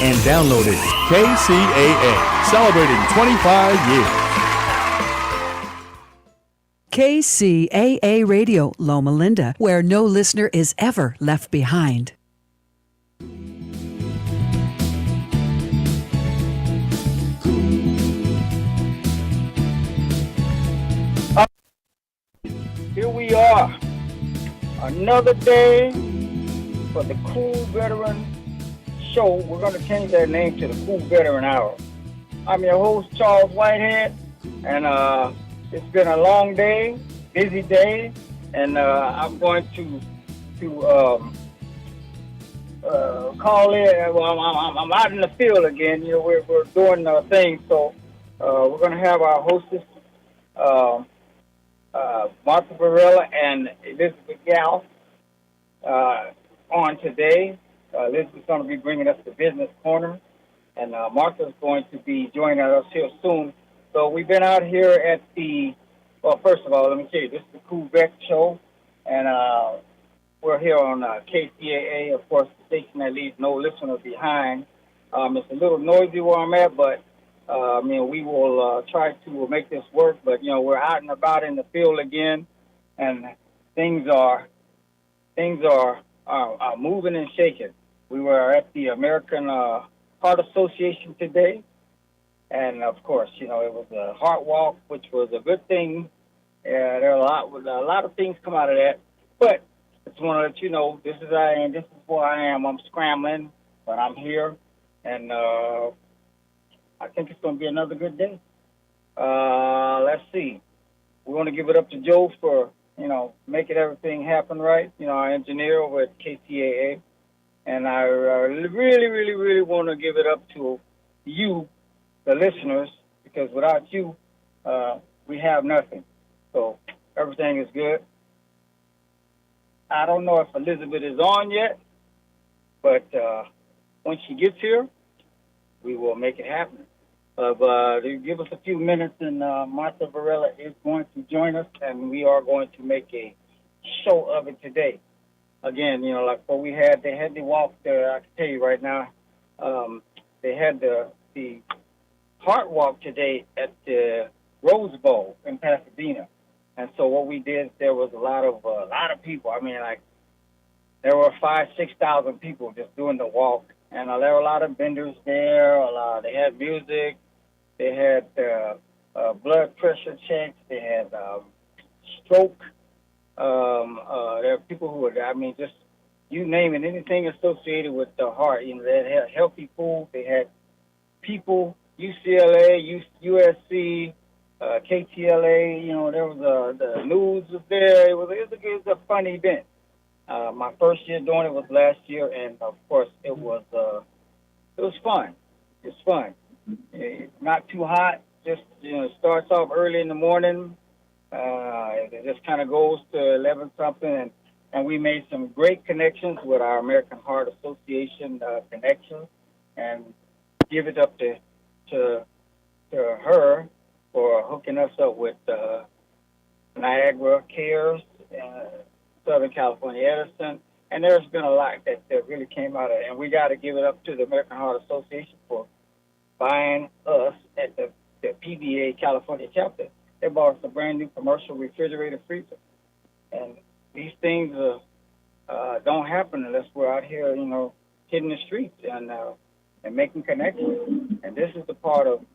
and downloading KCAA, celebrating 25 years. KCAA Radio, Loma Linda, where no listener is ever left behind. Here we are, another day for the Cool Veteran Show. We're going to change that name to the Cool Veteran Hour. I'm your host, Charles Whitehead, and it's been a long day, busy day, and I'm going to call in. Well, I'm out in the field again. You know, we're doing things, so we're going to have our hostess, Martha Varela and Elizabeth Gall on today. Elizabeth's going to be bringing us the Business Corner, and Martha's going to be joining us here soon. So we've been out here at well, first of all, let me tell you, this is the Cool Vet Show, and we're here on KCAA, of course, the station that leaves no listener behind. It's a little noisy where I'm at, but we will try to make this work, but, we're out and about in the field again, and things are moving and shaking. We were at the American Heart Association today, and, of course, it was a heart walk, which was a good thing. There are a lot of things come out of that, but I just want to let you know, this is where I am. I'm scrambling, but I'm here, and I think it's going to be another good day. Let's see. We want to give it up to Joe for, making everything happen right. Our engineer over at KCAA. And I really, really, really want to give it up to you, the listeners, because without you, we have nothing. So everything is good. I don't know if Elizabeth is on yet, but when she gets here, we will make it happen. Give us a few minutes, and Martha Varela is going to join us, and we are going to make a show of it today. Again, like what they had the walk there. I can tell you right now, they had the heart walk today at the Rose Bowl in Pasadena, and so what we did, there was a lot of people. I mean, like there were 5,000-6,000 people just doing the walk. And there were a lot of vendors there. They had music. They had blood pressure checks. They had stroke. There are people who were, just you name it, anything associated with the heart. They had healthy food. They had people, UCLA, USC, KTLA. There was the news was there. It was a fun event. My first year doing it was last year, and of course it was fun. It's fun. It's not too hot. Just it starts off early in the morning. It just kind of goes to 11 something, and we made some great connections with our American Heart Association connections, and give it up to her for hooking us up with Niagara Cares. Southern California Edison, and there's been a lot that really came out of it. And we got to give it up to the American Heart Association for buying us at the PBA California chapter. They bought us a brand new commercial refrigerator freezer. And these things don't happen unless we're out here, hitting the streets and making connections. And this is the part of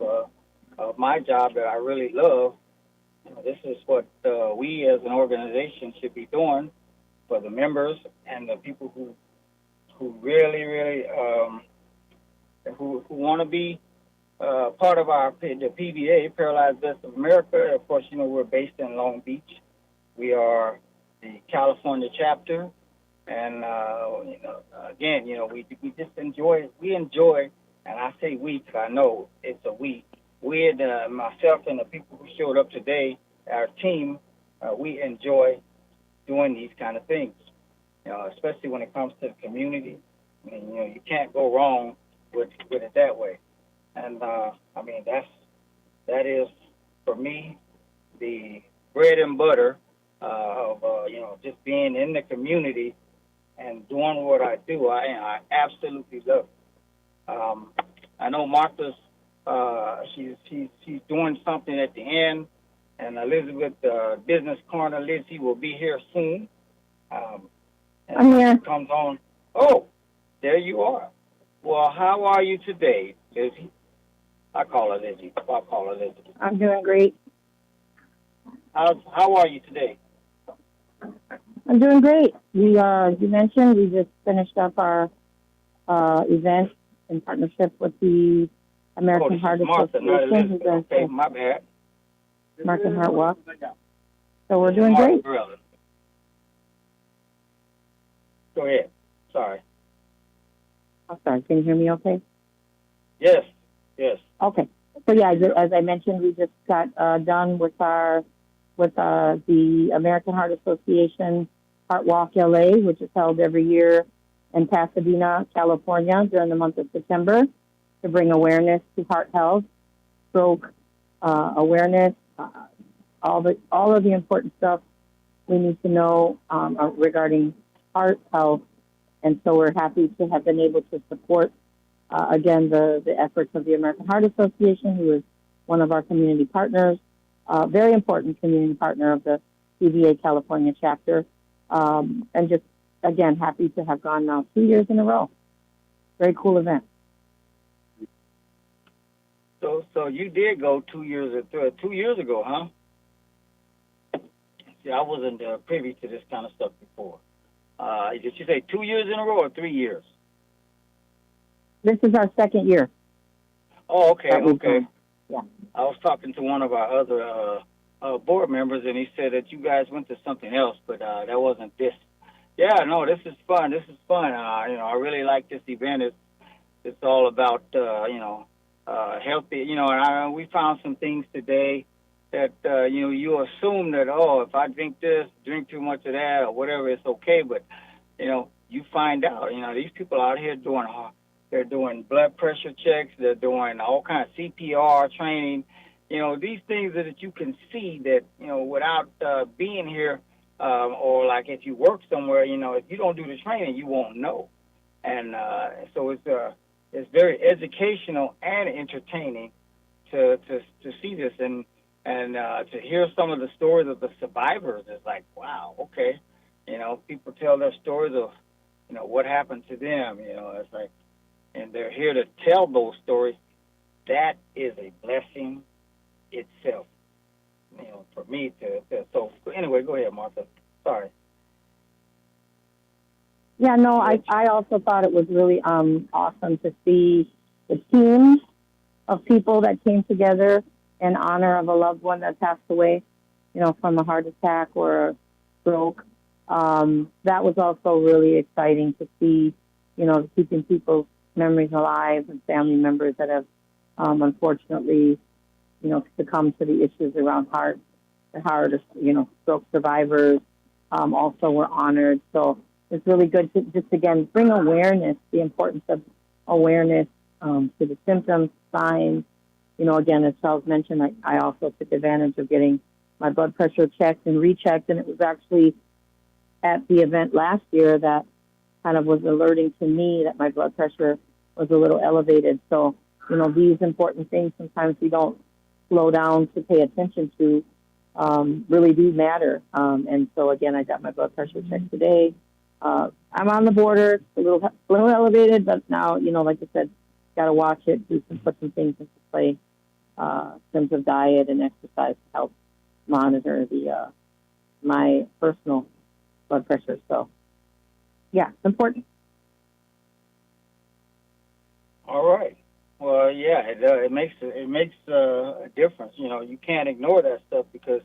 my job that I really love. This is what we as an organization should be doing for the members and the people who really, really who want to be part of the PVA, Paralyzed Vets of America. Of course, we're based in Long Beach. We are the California chapter, and again, we just enjoy. We enjoy, and I say we because I know it's a we. We, myself and the people who showed up today, our team, we enjoy doing these kind of things, especially when it comes to the community. I mean, you can't go wrong with it that way. And, that is, for me, the bread and butter of, just being in the community and doing what I do. I absolutely love it. I know Martha's she's doing something at the end, and Elizabeth, business corner Lizzie, will be here soon. Um, and I'm when she here. comes on, oh, there you are. Well, how are you today, Lizzie? I call her Lizzie. I'll call her Lizzie. I'm doing great. How are you today? I'm doing great. You mentioned we just finished up our event in partnership with the Oh, American this is Heart Martha, not Association, who's Elizabeth. Okay, the my bad. American Heart Walk. So we're This is doing Martha great. Varela. Go ahead. Sorry. I'm sorry. Can you hear me okay? Yes. Yes. Okay. So yeah, as I mentioned, we just got done with the American Heart Association Heart Walk LA, which is held every year in Pasadena, California, during the month of September to bring awareness to heart health, stroke awareness, all of the important stuff we need to know regarding heart health. And so we're happy to have been able to support again the efforts of the American Heart Association, who is one of our community partners, very important community partner of the CVA California chapter, and just again happy to have gone now 2 years in a row. Very cool event. So you did go 2 years 2 years ago, huh? See, I wasn't privy to this kind of stuff before. Did you say 2 years in a row or 3 years? This is our second year. Oh, okay, that we've okay. gone. Yeah. I was talking to one of our other board members, and he said that you guys went to something else, but that wasn't this. Yeah, no, this is fun. This is fun. I really like this event. It's all about healthy. And we found some things today that you assume that, oh, if I drink this, drink too much of that, or whatever, it's okay. But you find out. These people out here they're doing blood pressure checks. They're doing all kinds of CPR training. These things that you can see that without being here, or like if you work somewhere, if you don't do the training, you won't know. And so it's very educational and entertaining to see this and to hear some of the stories of the survivors. It's like, wow, okay. People tell their stories of what happened to them. It's like, and they're here to tell those stories. That is a blessing itself. For me to so anyway, go ahead, Martha. Sorry. Yeah, no, I also thought it was really awesome to see the team of people that came together in honor of a loved one that passed away, from a heart attack or a stroke. That was also really exciting to see, keeping people's memories alive and family members that have unfortunately, succumbed to the issues around the heart, stroke survivors also were honored. So it's really good to just, again, bring awareness, the importance of awareness to the symptoms, signs. Again, as Charles mentioned, I also took advantage of getting my blood pressure checked and rechecked, and it was actually at the event last year that kind of was alerting to me that my blood pressure was a little elevated. So, these important things sometimes we don't slow down to pay attention to really do matter. And so, again, I got my blood pressure checked today. I'm on the border. It's a little elevated, but now, like I said, got to watch it, put some things into play in terms of diet and exercise to help monitor my personal blood pressure. So, yeah, it's important. All right. Well, yeah, it makes a difference. You can't ignore that stuff because,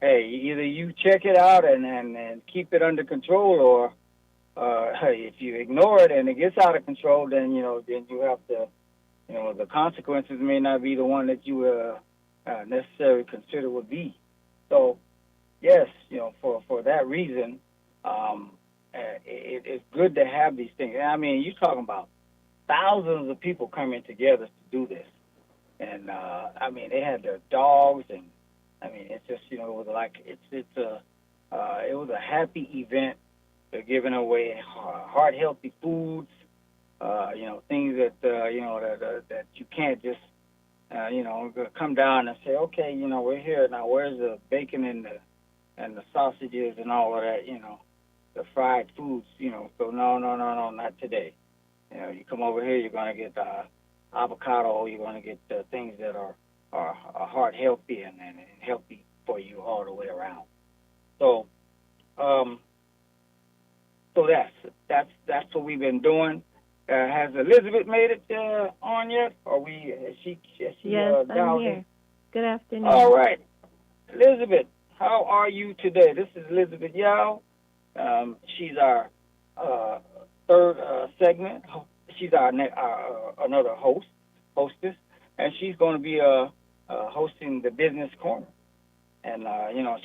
hey, either you check it out and keep it under control, or hey, if you ignore it and it gets out of control, then then you have to, the consequences may not be the one that you necessarily consider would be. So, yes, for that reason, it's good to have these things. I mean, you're talking about thousands of people coming together to do this, and I mean, they had their dogs, and I mean, it's just it was like it was a happy event. They're giving away heart healthy foods. things that that you can't just come down and say, okay, we're here now. Where's the bacon and the sausages and all of that? The fried foods. So no, not today. You come over here, you're going to get avocado. You're going to get things that are heart healthy and healthy for you all the way around. So, that's what we've been doing. Has Elizabeth made it on yet? Or is she Yes, I'm dialed here. in? Good afternoon. All right, Elizabeth, how are you today? This is Elizabeth Yao. She's our third segment. She's our another hostess, and she's going to be hosting the Business Corner. And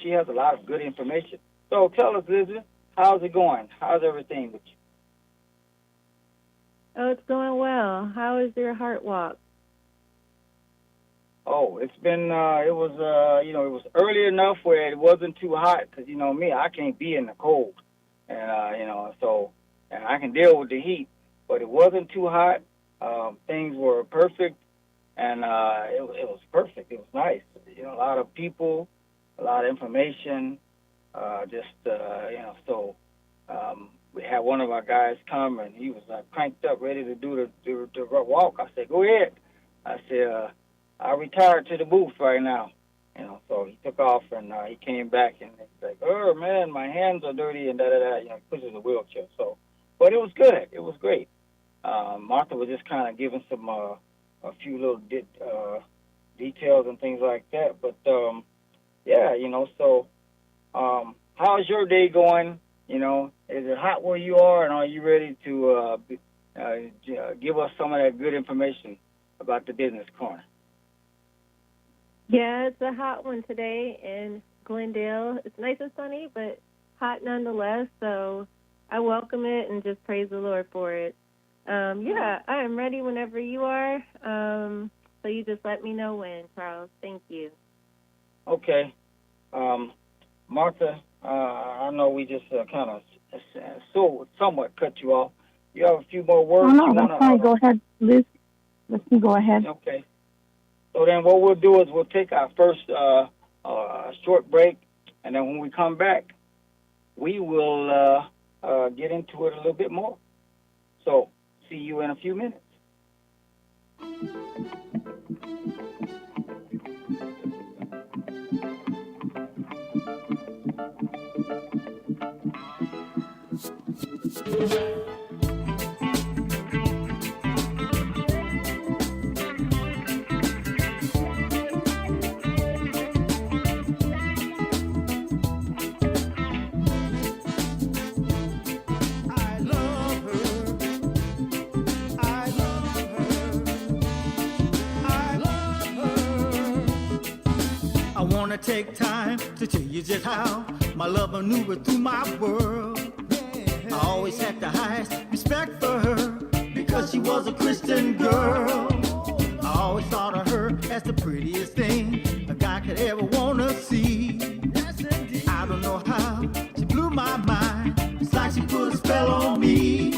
she has a lot of good information. So tell us, Elizabeth, how's it going? How's everything with you? Oh, it's going well. How is your heart walk? Oh, it's been it was early enough where it wasn't too hot because me, I can't be in the cold, and so I can deal with the heat, but it wasn't too hot. Things were perfect, and it was perfect. It was nice. A lot of people, a lot of information. So we had one of our guys come, and he was cranked up, ready to do the walk. I said, "Go ahead." I said, "I retired to the booth right now." So he took off, and he came back, and he's like, "Oh man, my hands are dirty," and he pushes a wheelchair. So, but it was good. It was great. Martha was just kind of giving some a few little details and things like that. But So, how's your day going? Is it hot where you are, and are you ready to give us some of that good information about the Business Corner? Yeah, it's a hot one today in Glendale. It's nice and sunny, but hot nonetheless. So I welcome it and just praise the Lord for it. I am ready whenever you are. So you just let me know when, Charles. Thank you. Okay. Martha, I know we just kind of somewhat cut you off. You have a few more words? No, that's fine. Go ahead, Liz. Let me go ahead. Okay. So then what we'll do is we'll take our first short break, and then when we come back, we will get into it a little bit more. So see you in a few minutes. Take time to tell you just how my love maneuvered through my world. I always had the highest respect for her because she was a Christian girl. I always thought of her as the prettiest thing a guy could ever want to see. I don't know how she blew my mind. It's like she put a spell on me.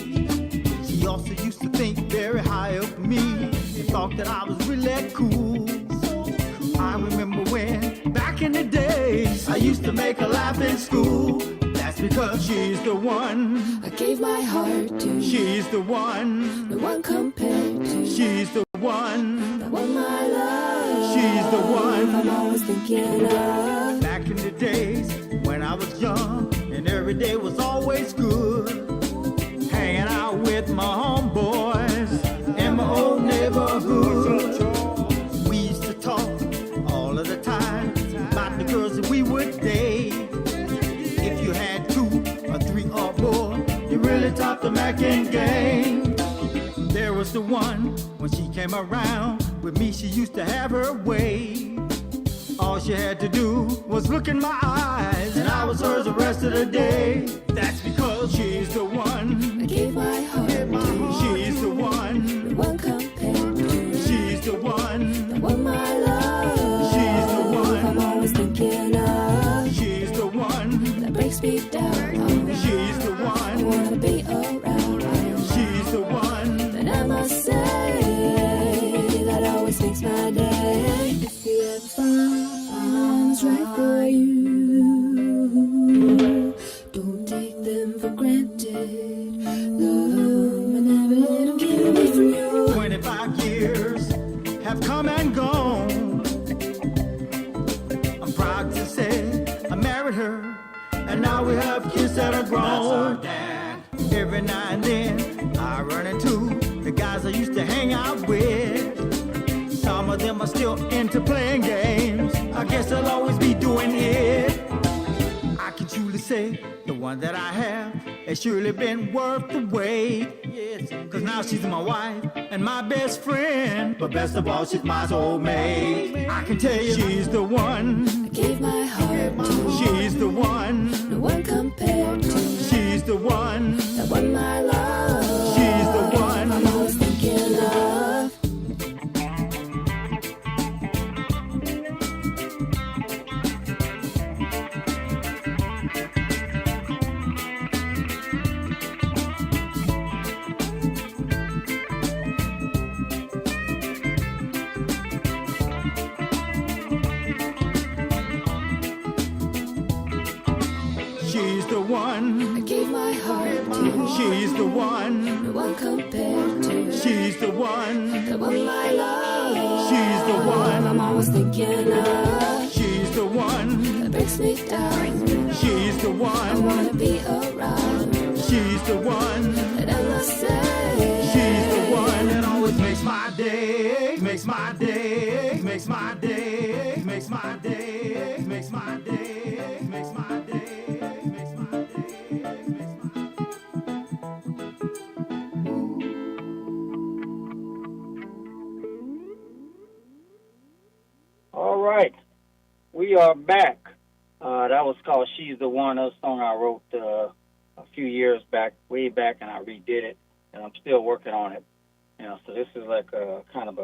She also used to think very high of me and thought that I was really cool. I remember when, back in the days, I used to make her laugh in school. That's because she's the one I gave my heart to. She's the one, no one compared to. She's the one, the one my love. She's the one I'm always thinking of. Back in the days when I was young and every day was always good, hanging out with my homeboys in my old neighborhood. We used to talk all of the time about the girls that we would date. If you had 2 or 3 or more, you really taught the Mackin game. There was the one, when she came around, with me she used to have her way. All she had to do was look in my eyes, and I was hers the rest of the day. That's because she's the one I gave my heart to. She's the one, no one compared to. she's the one, the one my love. She's the one I'm always thinking of. she's the one, That breaks me down. she's the I one, wanna be around. she's the one, almost makes my day. If you ever find one's right for you, don't take them for granted. Love them and never let them get away from you. 25 years have come and gone. I'm proud to say I married her, and now we have kids that are grown. That's our dad. Every now and then I run into the guys I used to hang out with. Some of them are still into playing games. I guess they'll always be doing it. I can truly say the one that I have has surely been worth the wait. Yes, cause now she's my wife and my best friend. But best of all, she's my soulmate. I can tell you she's the one. I gave my heart to. She's the one. No one compared to. She's the one. That one my love. She's the one. I'm always thinking of. She's the one. I gave my heart to. She's the one. No one compared to. She's the one. That one my love. She's the one. I'm always thinking of. She's the one. That breaks me down. She's the I one. wanna be around. She's the one. That I must say. She's the one that always makes my day. Makes my day. Makes my day. Makes my day. Makes my day. Makes my day. Makes my day. Makes my day. All right, we are back. That was called "She's the One," a song I wrote a few years back, way back, and I redid it, and I'm still working on it. You know, so this is like a kind of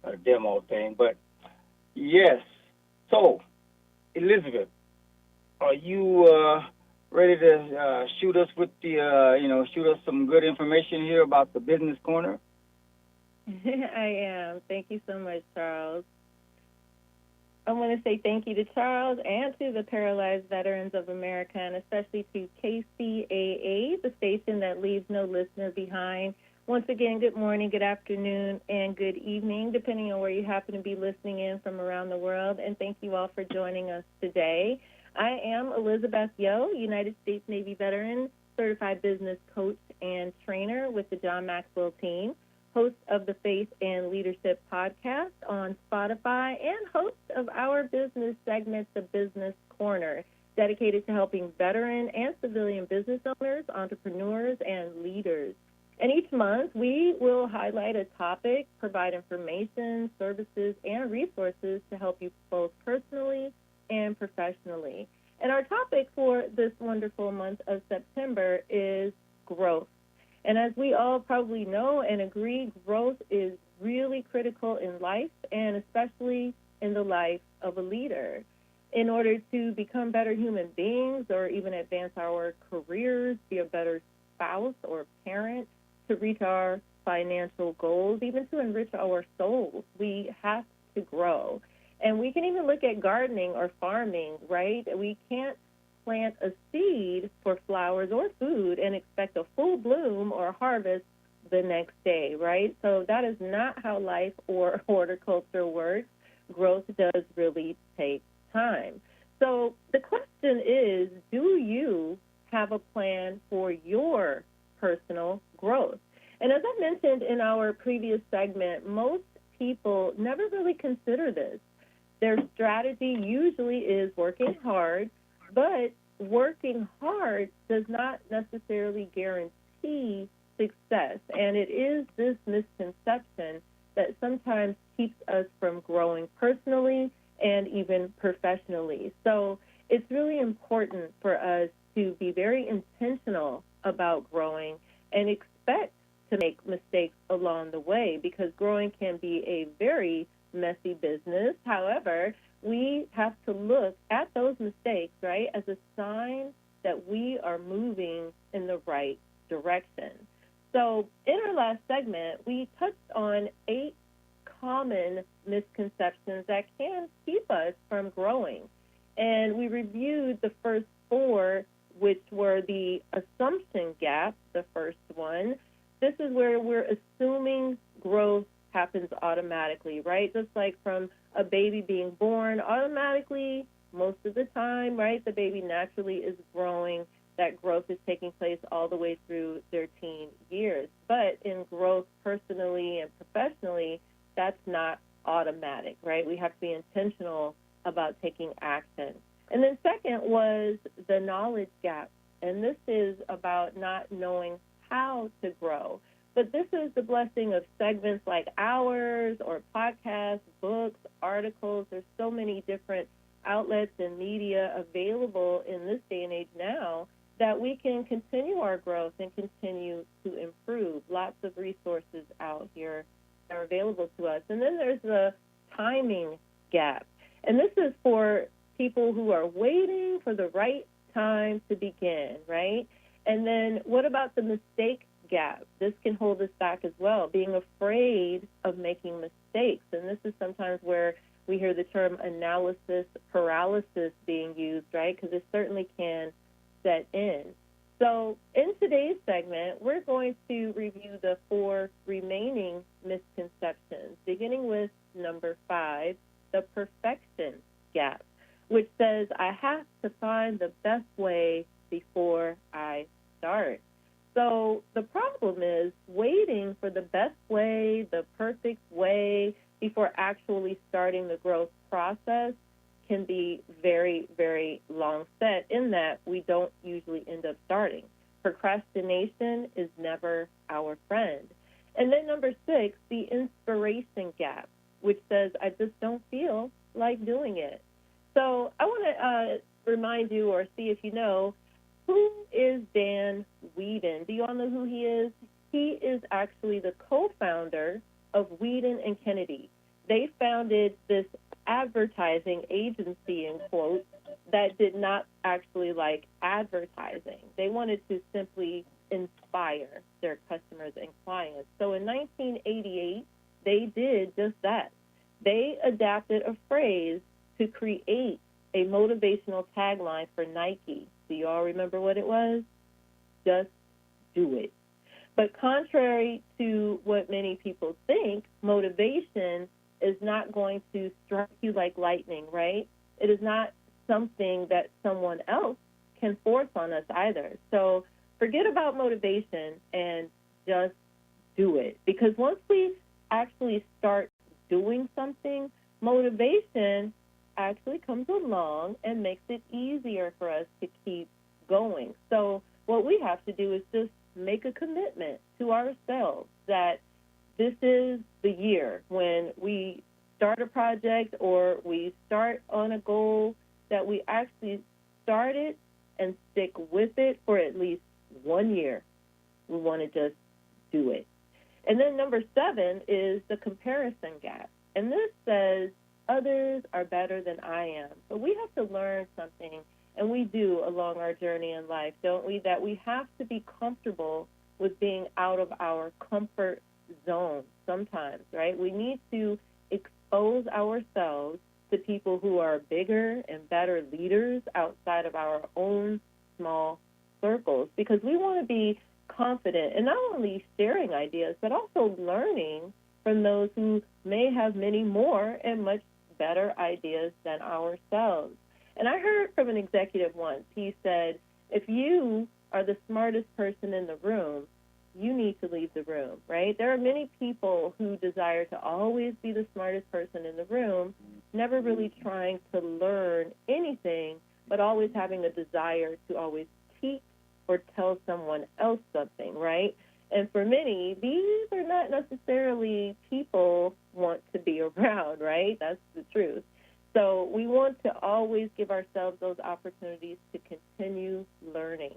a demo thing. But yes, so Elizabeth, are you ready to shoot us with the shoot us some good information here about the Business Corner? I am. Thank you so much, Charles. I want to say thank you to Charles and to the Paralyzed Veterans of America, and especially to KCAA, the station that leaves no listener behind. Once again, good morning, good afternoon, and good evening, depending on where you happen to be listening in from around the world. And thank you all for joining us today. I am Elizabeth Yo, United States Navy veteran, certified business coach and trainer with the John Maxwell team, host of the Faith and Leadership podcast on Spotify, and host of our business segment, The Business Corner, dedicated to helping veteran and civilian business owners, entrepreneurs, and leaders. And each month, we will highlight a topic, provide information, services, and resources to help you both personally and professionally. And our topic for this wonderful month of September is growth. And as we all probably know and agree, growth is really critical in life, and especially in the life of a leader. In order to become better human beings or even advance our careers, be a better spouse or parent, to reach our financial goals, even to enrich our souls, we have to grow. And we can even look at gardening or farming, right? We can't plant a seed for flowers or food and expect a full bloom or harvest the next day, right? So that is not how life or horticulture works. Growth does really take time. So the question is, do you have a plan for your personal growth? And as I mentioned in our previous segment, most people never really consider this. Their strategy usually is working hard, but working hard does not necessarily guarantee success. And it is this misconception that sometimes keeps us from growing personally and even professionally. So it's really important for us to be very intentional about growing and expect to make mistakes along the way, because growing can be a very messy business. However, we have to look at those mistakes, right, as a sign that we are moving in the right direction. So in our last segment, we touched on 8 common common misconceptions that can keep us from growing. And we reviewed the first 4, which were the assumption gap, the first one. This is where we're assuming growth happens automatically, right? Just like from a baby being born, automatically, most of the time, right, the baby naturally is growing. That growth is taking place all the way through their teen years. But in growth personally and professionally, that's not automatic, right? We have to be intentional about taking action. And then second was the knowledge gap. And this is about not knowing how to grow. But this is the blessing of segments like ours or podcasts, books, articles. There's so many different outlets and media available in this day and age now that we can continue our growth and continue to improve. Lots of resources out here that are available to us. And then there's the timing gap. And this is for people who are waiting for the right time to begin, right? And then what about the mistake gap? This can hold us back as well, being afraid of making mistakes. And this is sometimes where we hear the term analysis paralysis being used, right? Because it certainly can set in. So in today's segment, we're going to review the 4 remaining misconceptions, beginning with number 5, the perfection gap, which says I have to find the best way before I start. So the problem is waiting for the best way, the perfect way, before actually starting the growth process can be very, very long set in that we don't usually end up starting. Procrastination is never our friend. And then number 6, the inspiration gap, which says I just don't feel like doing it. So I want to remind you or see if you know, who is Dan Whedon? Do you all know who he is? He is actually the co-founder of Whedon and Kennedy. They founded this advertising agency, in quotes, that did not actually like advertising. They wanted to simply inspire their customers and clients. So in 1988, they did just that. They adapted a phrase to create a motivational tagline for Nike. Do you all remember what it was? Just do it. But contrary to what many people think, motivation is not going to strike you like lightning, right? It is not something that someone else can force on us either. So forget about motivation and just do it. Because once we actually start doing something, motivation actually comes along and makes it easier for us to keep going. So what we have to do is just make a commitment to ourselves that this is the year when we start a project or we start on a goal that we actually start it and stick with it for at least 1 year. We want to just do it. And then number 7 is the comparison gap. And this says others are better than I am. But we have to learn something, and we do along our journey in life, don't we, that we have to be comfortable with being out of our comfort zone sometimes, right? We need to expose ourselves to people who are bigger and better leaders outside of our own small circles, because we want to be confident in not only sharing ideas, but also learning from those who may have many more and much better ideas than ourselves. And I heard from an executive once, he said, if you are the smartest person in the room, you need to leave the room, right? There are many people who desire to always be the smartest person in the room, never really trying to learn anything, but always having a desire to always teach or tell someone else something, right? And for many, these are not necessarily people want to be around, right? That's the truth. So we want to always give ourselves those opportunities to continue learning.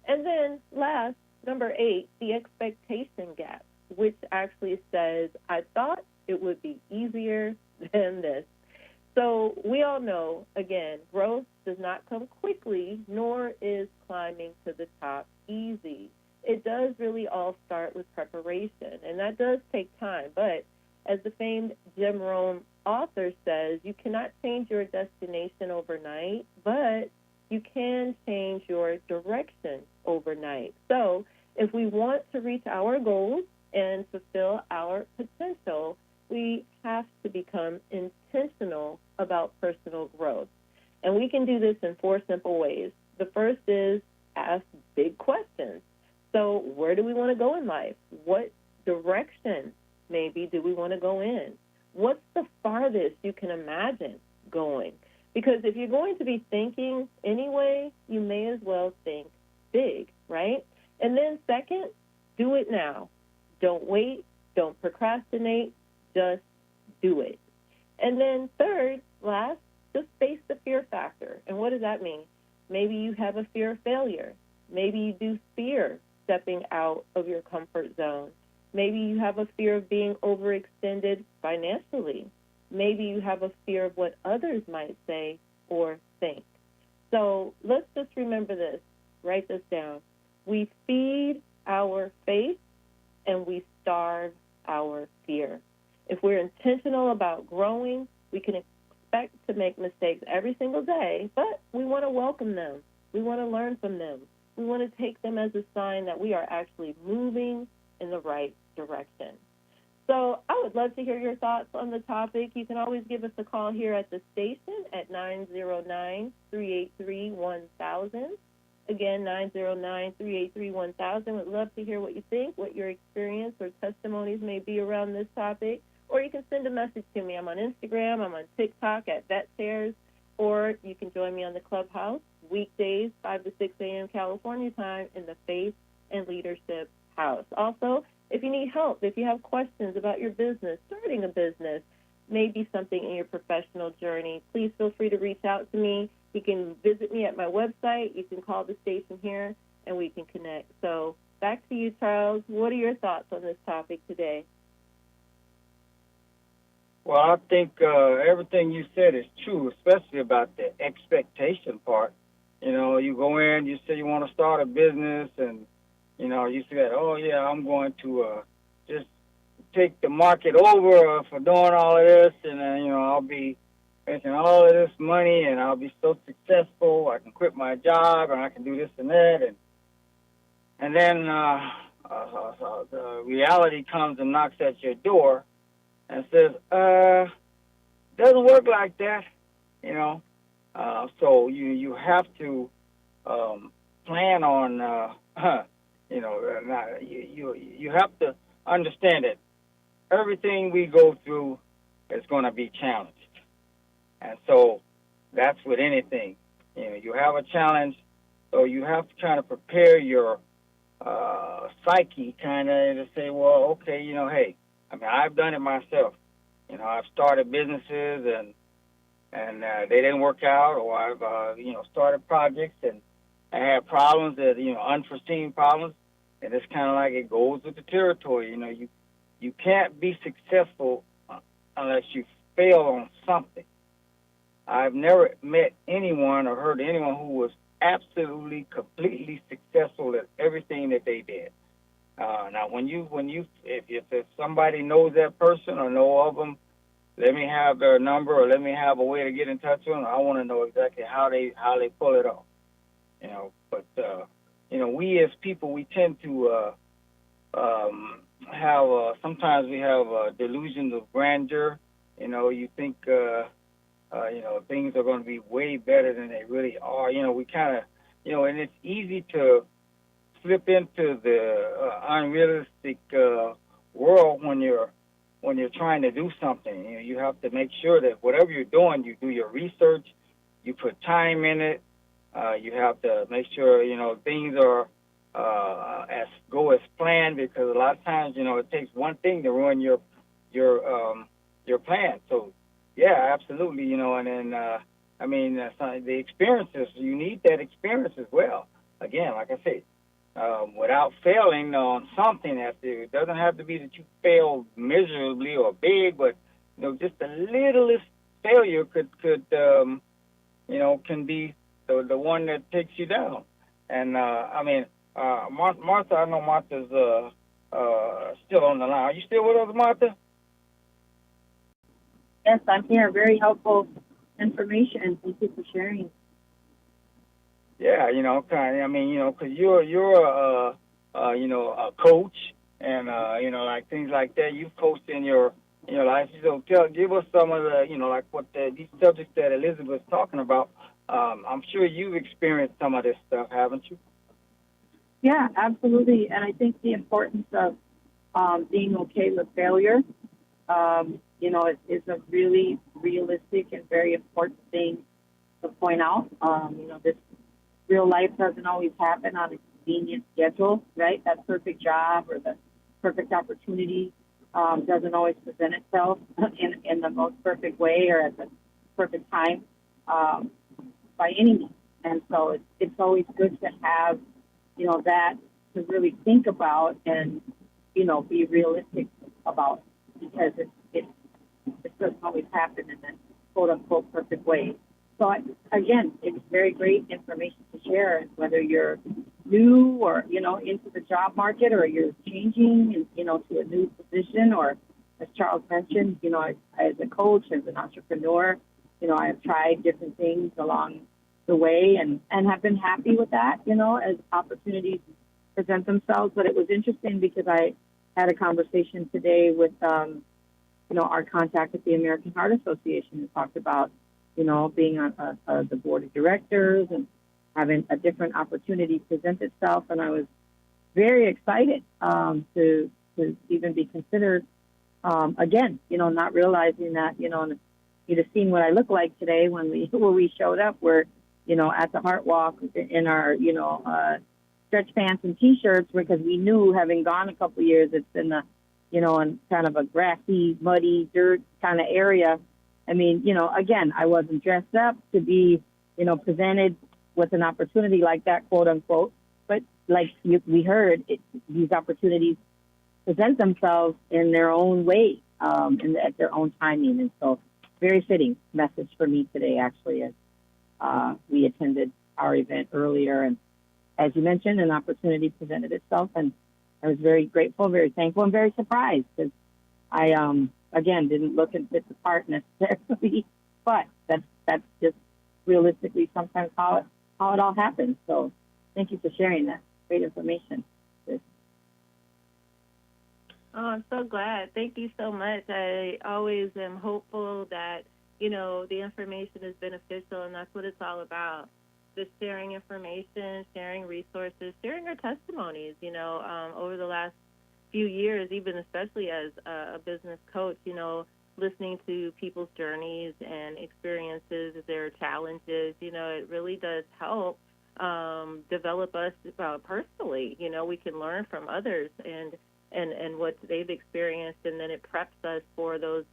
And then last, number 8, the expectation gap, which actually says, I thought it would be easier than this. So we all know, again, growth does not come quickly, nor is climbing to the top easy. It does really all start with preparation, and that does take time. But As the famed Jim Rohn author says, you cannot change your destination overnight, but you can change your direction overnight. So if we want to reach our goals and fulfill our potential, we have to become intentional about personal growth. And we can do this in 4 simple ways. The first is ask big questions. So where do we want to go in life? What direction maybe do we want to go in? What's the farthest you can imagine going? Because if you're going to be thinking anyway, you may as well think big, right? And then second, do it now. Don't wait. Don't procrastinate. Just do it. And then third, last, just face the fear factor. And what does that mean? Maybe you have a fear of failure. Maybe you do fear stepping out of your comfort zone. Maybe you have a fear of being overextended financially. Maybe you have a fear of what others might say or think. So let's just remember this. Write this down. We feed our faith and we starve our fear. If we're intentional about growing, we can expect to make mistakes every single day, but we want to welcome them. We want to learn from them. We want to take them as a sign that we are actually moving in the right direction. So I would love to hear your thoughts on the topic. You can always give us a call here at the station at 909-383-1000. Again, 909-383-1000. Would love to hear what you think, what your experience or testimonies may be around this topic. Or you can send a message to me. I'm on Instagram. I'm on TikTok at VetShares. Or you can join me on the Clubhouse weekdays, 5 to 6 a.m. California time in the Faith and Leadership House. Also, if you need help, if you have questions about your business, starting a business, maybe something in your professional journey, please feel free to reach out to me. You can visit me at my website. You can call the station here, and we can connect. So back to you, Charles. What are your thoughts on this topic today? Well, I think everything you said is true, especially about the expectation part. You know, you go in, you say you want to start a business, and, you know, you said, oh, yeah, I'm going to just take the market over for doing all of this, and then, you know, I'll be making all of this money, and I'll be so successful. I can quit my job, and I can do this and that. And then the reality comes and knocks at your door and says, doesn't work like that, you know. So you have to plan on, you know, you have to understand that everything we go through is going to be challenged. And so that's with anything. You know, you have a challenge, so you have to kind of prepare your psyche kind of to say, well, okay, you know, hey, I mean, I've done it myself. You know, I've started businesses and they didn't work out, or I've, you know, started projects and I had problems that, you know, unforeseen problems. And it's kind of like it goes with the territory. You know, you can't be successful unless you fail on something. I've never met anyone or heard anyone who was absolutely, completely successful at everything that they did. Now, if somebody knows that person or know of them, let me have their number or let me have a way to get in touch with them. I want to know exactly how they pull it off. You know, but you know, we as people, we tend to have sometimes we have delusions of grandeur. You know, you think you know, things are going to be way better than they really are. You know, we kind of, you know, and it's easy to slip into the unrealistic world when you're trying to do something. You know, you have to make sure that whatever you're doing, you do your research, you put time in it. You have to make sure, you know, things are as planned, because a lot of times, you know, it takes one thing to ruin your plan. So yeah, absolutely, you know, and then I mean, the experiences, you need that experience as well. Again, like I said, without failing on something, it doesn't have to be that you failed miserably or big, but, you know, just the littlest failure could you know, can be the one that takes you down. And I mean, Martha, I know Martha's still on the line. Are you still with us, Martha? Yes, I'm here. Very helpful information. Thank you for sharing. Yeah, kind of. I mean, because you're a coach, and like things like that. You've coached in your life. So give us some of the, like what these subjects that Elizabeth's talking about. I'm sure you've experienced some of this stuff, haven't you? Yeah, absolutely. And I think the importance of being okay with failure, is a really realistic and very important thing to point out. This real life doesn't always happen on a convenient schedule, right? That perfect job or the perfect opportunity doesn't always present itself in the most perfect way or at the perfect time by any means. And so it's always good to have, that to really think about and, be realistic about, because it doesn't always happen in that quote unquote perfect way. So again, it's very great information to share, whether you're new or, into the job market, or you're changing, to a new position, or as Charles mentioned, as a coach, as an entrepreneur, I have tried different things along the way and have been happy with that, as opportunities present themselves. But it was interesting because I had a conversation today with, our contact at the American Heart Association, who talked about, being on the board of directors and having a different opportunity present itself. And I was very excited to even be considered, again, not realizing that, and you'd have seen what I look like today when we showed up. We're, at the Heart Walk in our, stretch pants and T-shirts, because we knew, having gone a couple of years, it's in the, in kind of a grassy, muddy, dirt kind of area. I mean, again, I wasn't dressed up to be, presented with an opportunity like that, quote unquote. But like we heard, these opportunities present themselves in their own way, and at their own timing. And so, very fitting message for me today, actually, as we attended our event earlier. And as you mentioned, an opportunity presented itself, and I was very grateful, very thankful, and very surprised, because I, again, didn't look and fit the part necessarily, but that's just realistically sometimes how it all happens. So thank you for sharing that. Great information. Oh, I'm so glad. Thank you so much. I always am hopeful that, the information is beneficial, and that's what it's all about. Just sharing information, sharing resources, sharing our testimonies, over the last few years, even especially as a business coach, listening to people's journeys and experiences, their challenges, it really does help develop us personally. We can learn from others and what they've experienced, and then it preps us for those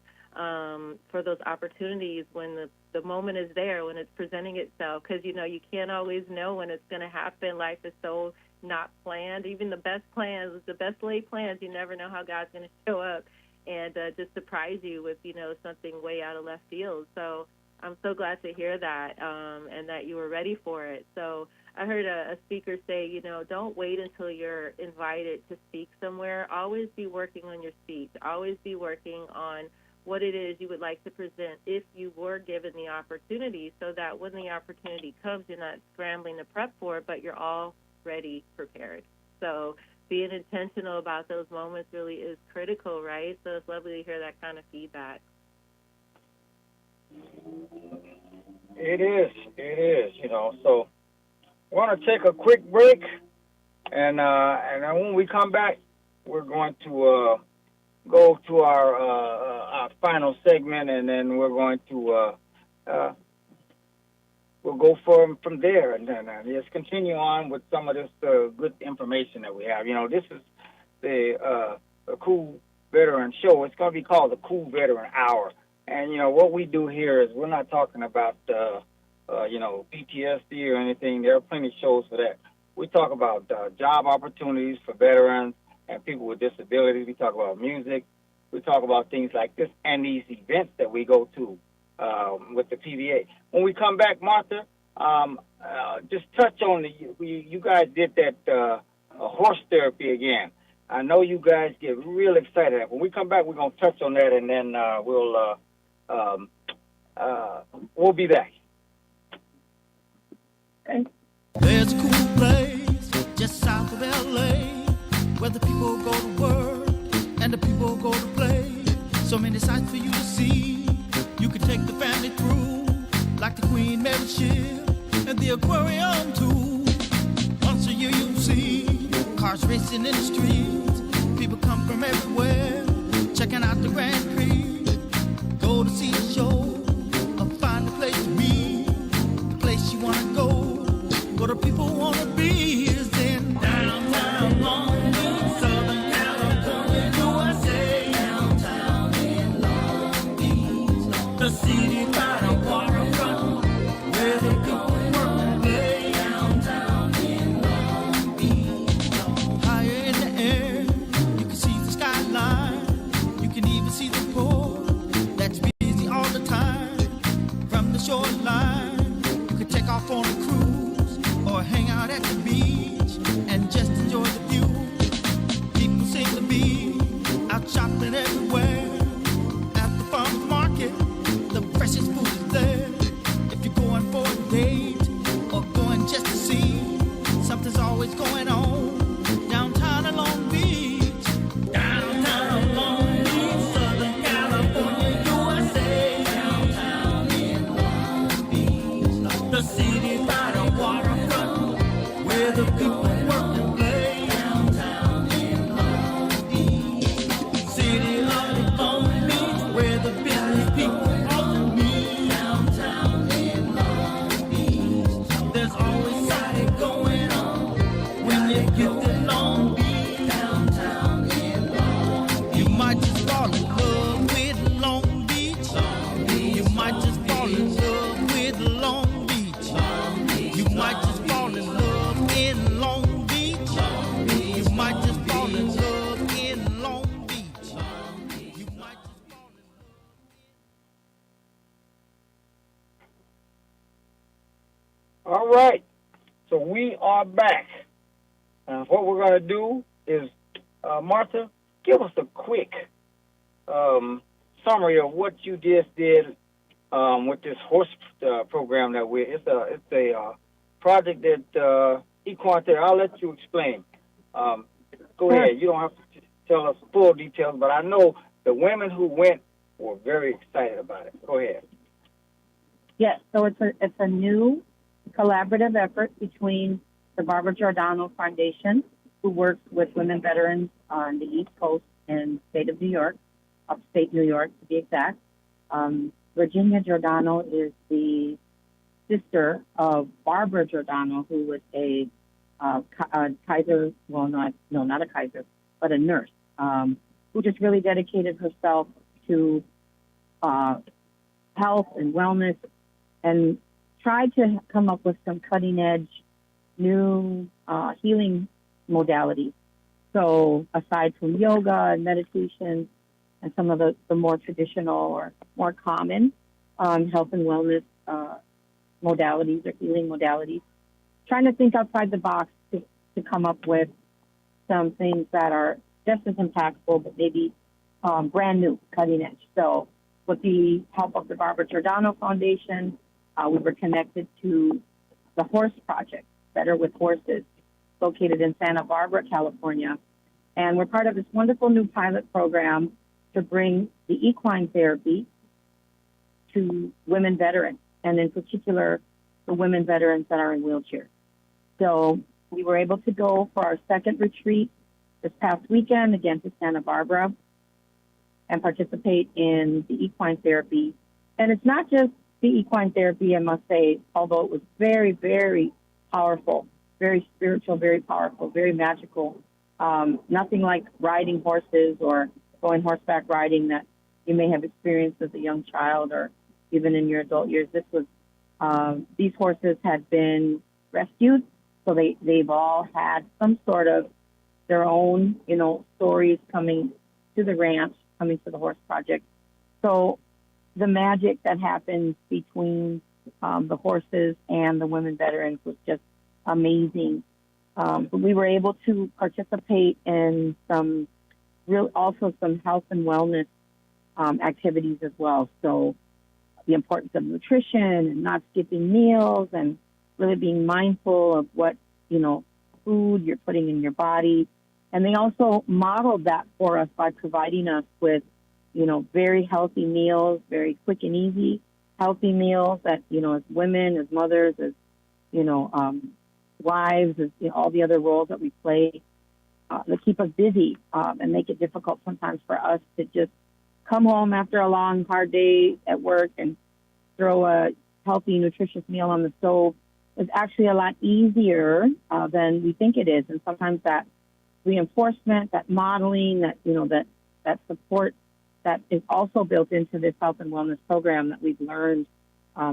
opportunities when the moment is there, when it's presenting itself, because you can't always know when it's going to happen. Life is so not planned. Even the best plans, the best laid plans, you never know how God's going to show up and just surprise you with something way out of left field. So I'm so glad to hear that, and that you were ready for it. So I heard a speaker say, don't wait until you're invited to speak somewhere. Always be working on your speech. Always be working on what it is you would like to present if you were given the opportunity, so that when the opportunity comes, you're not scrambling to prep for it, but you're already prepared. So being intentional about those moments really is critical, right? So it's lovely to hear that kind of feedback. It is, so we're going to take a quick break, and then when we come back, we're going to go to our final segment, and then we're going to we'll go from there, and then just continue on with some of this good information that we have. This is the Cool Veteran Show. It's going to be called the Cool Veteran Hour, and what we do here is we're not talking about PTSD or anything. There are plenty of shows for that. We talk about job opportunities for veterans and people with disabilities. We talk about music. We talk about things like this and these events that we go to with the PVA. When we come back, Martha, just touch on you guys did that horse therapy again. I know you guys get real excited. When we come back, we're going to touch on that, and then we'll Um, we'll be back. There's a cool place just south of LA where the people go to work and the people go to play. So many sights for you to see. You can take the family through, like the Queen Mary ship and the aquarium too. Once a year you'll see cars racing in the streets. People come from everywhere, checking out the Grand Prix. Go to see a show or find a place to be, the place you wanna go. What the people wanna be is in downtown Long Beach, Southern California, USA. Downtown in Long Beach, the city by the waterfront, where the people work and play. Downtown in Long Beach, higher in the air, you can see the skyline. You can even see the port that's busy all the time. From the shoreline, you can take off on a cruise or hang out at the beach and just enjoy the view. People seem to be out shopping everywhere. At the farmer's market, the freshest food is there. If you're going for a date or going just to see, something's always going on downtown in Long Beach. Downtown Long Beach, Southern California, USA. Downtown in Long Beach, the city by the waterfront, where the people work and play. Downtown in Long Beach, city of Long Beach, where the business people often meet. Downtown in Long Beach, there's always something going on when you get to Long Beach. Downtown in Long Beach, you might just fall in love with Long Beach. You might just fall in love with Long Beach. You might just fall in love in Long Beach. You might just fall in love in Long Beach. You might just fall in love. All right. So we are back. What we're going to do is, Martha, give us a quick summary of what you just did with this horse program that it's a project that Equine Therapy. I'll let you explain. Go ahead. You don't have to tell us full details, but I know the women who went were very excited about it. Go ahead. Yes, so it's a new collaborative effort between the Barbara Giordano Foundation, who works with women veterans on the East Coast and state of New York, upstate New York to be exact. Virginia Giordano is the sister of Barbara Giordano, who was a Kaiser, well, not a Kaiser, but a nurse, who just really dedicated herself to health and wellness and tried to come up with some cutting-edge new healing modalities. So aside from yoga and meditation and some of the more traditional or more common health and wellness modalities or healing modalities, trying to think outside the box to come up with some things that are just as impactful, but maybe brand new, cutting edge. So with the help of the Barbara Giordano Foundation, we were connected to the Horse Project, Better with Horses, located in Santa Barbara, California. And we're part of this wonderful new pilot program to bring the equine therapy to women veterans, and in particular, the women veterans that are in wheelchairs. So we were able to go for our second retreat this past weekend, again to Santa Barbara, and participate in the equine therapy. And it's not just the equine therapy, I must say, although it was very, very powerful, very spiritual, very powerful, very magical. Nothing like riding horses or going horseback riding that you may have experienced as a young child or even in your adult years. This was, these horses had been rescued, so they've all had some sort of their own, stories coming to the ranch, coming to the Horse Project. So the magic that happens between the horses and the women veterans was just amazing. But we were able to participate in some health and wellness activities as well. So the importance of nutrition and not skipping meals and really being mindful of what, food you're putting in your body. And they also modeled that for us by providing us with, very healthy meals, very quick and easy, healthy meals that, as women, as mothers, as, wives, as all the other roles that we play that keep us busy and make it difficult sometimes for us to just come home after a long, hard day at work and throw a healthy, nutritious meal on the stove. Is actually a lot easier than we think it is. And sometimes that reinforcement, that modeling, that support that is also built into this health and wellness program that we've learned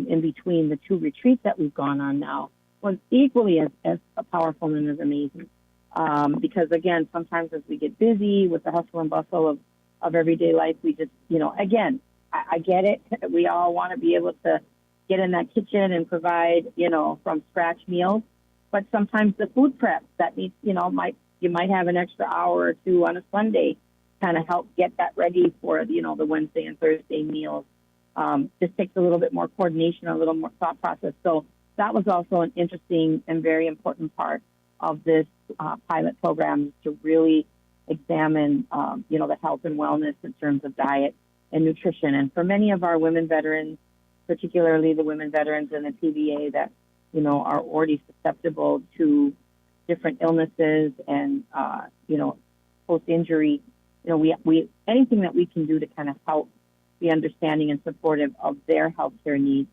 in between the 2 retreats that we've gone on now was equally as powerful and as amazing. Because again, sometimes as we get busy with the hustle and bustle of everyday life, we just, again, I get it. We all want to be able to get in that kitchen and provide, from scratch meals. But sometimes the food prep that needs, you might have an extra hour or 2 on a Sunday, kind of help get that ready for, the Wednesday and Thursday meals. Just takes a little bit more coordination, a little more thought process. So that was also an interesting and very important part of this pilot program, to really examine, the health and wellness in terms of diet and nutrition. And for many of our women veterans, particularly the women veterans in the TVA that, are already susceptible to different illnesses and, post-injury, we anything that we can do to kind of help be understanding and supportive of their healthcare needs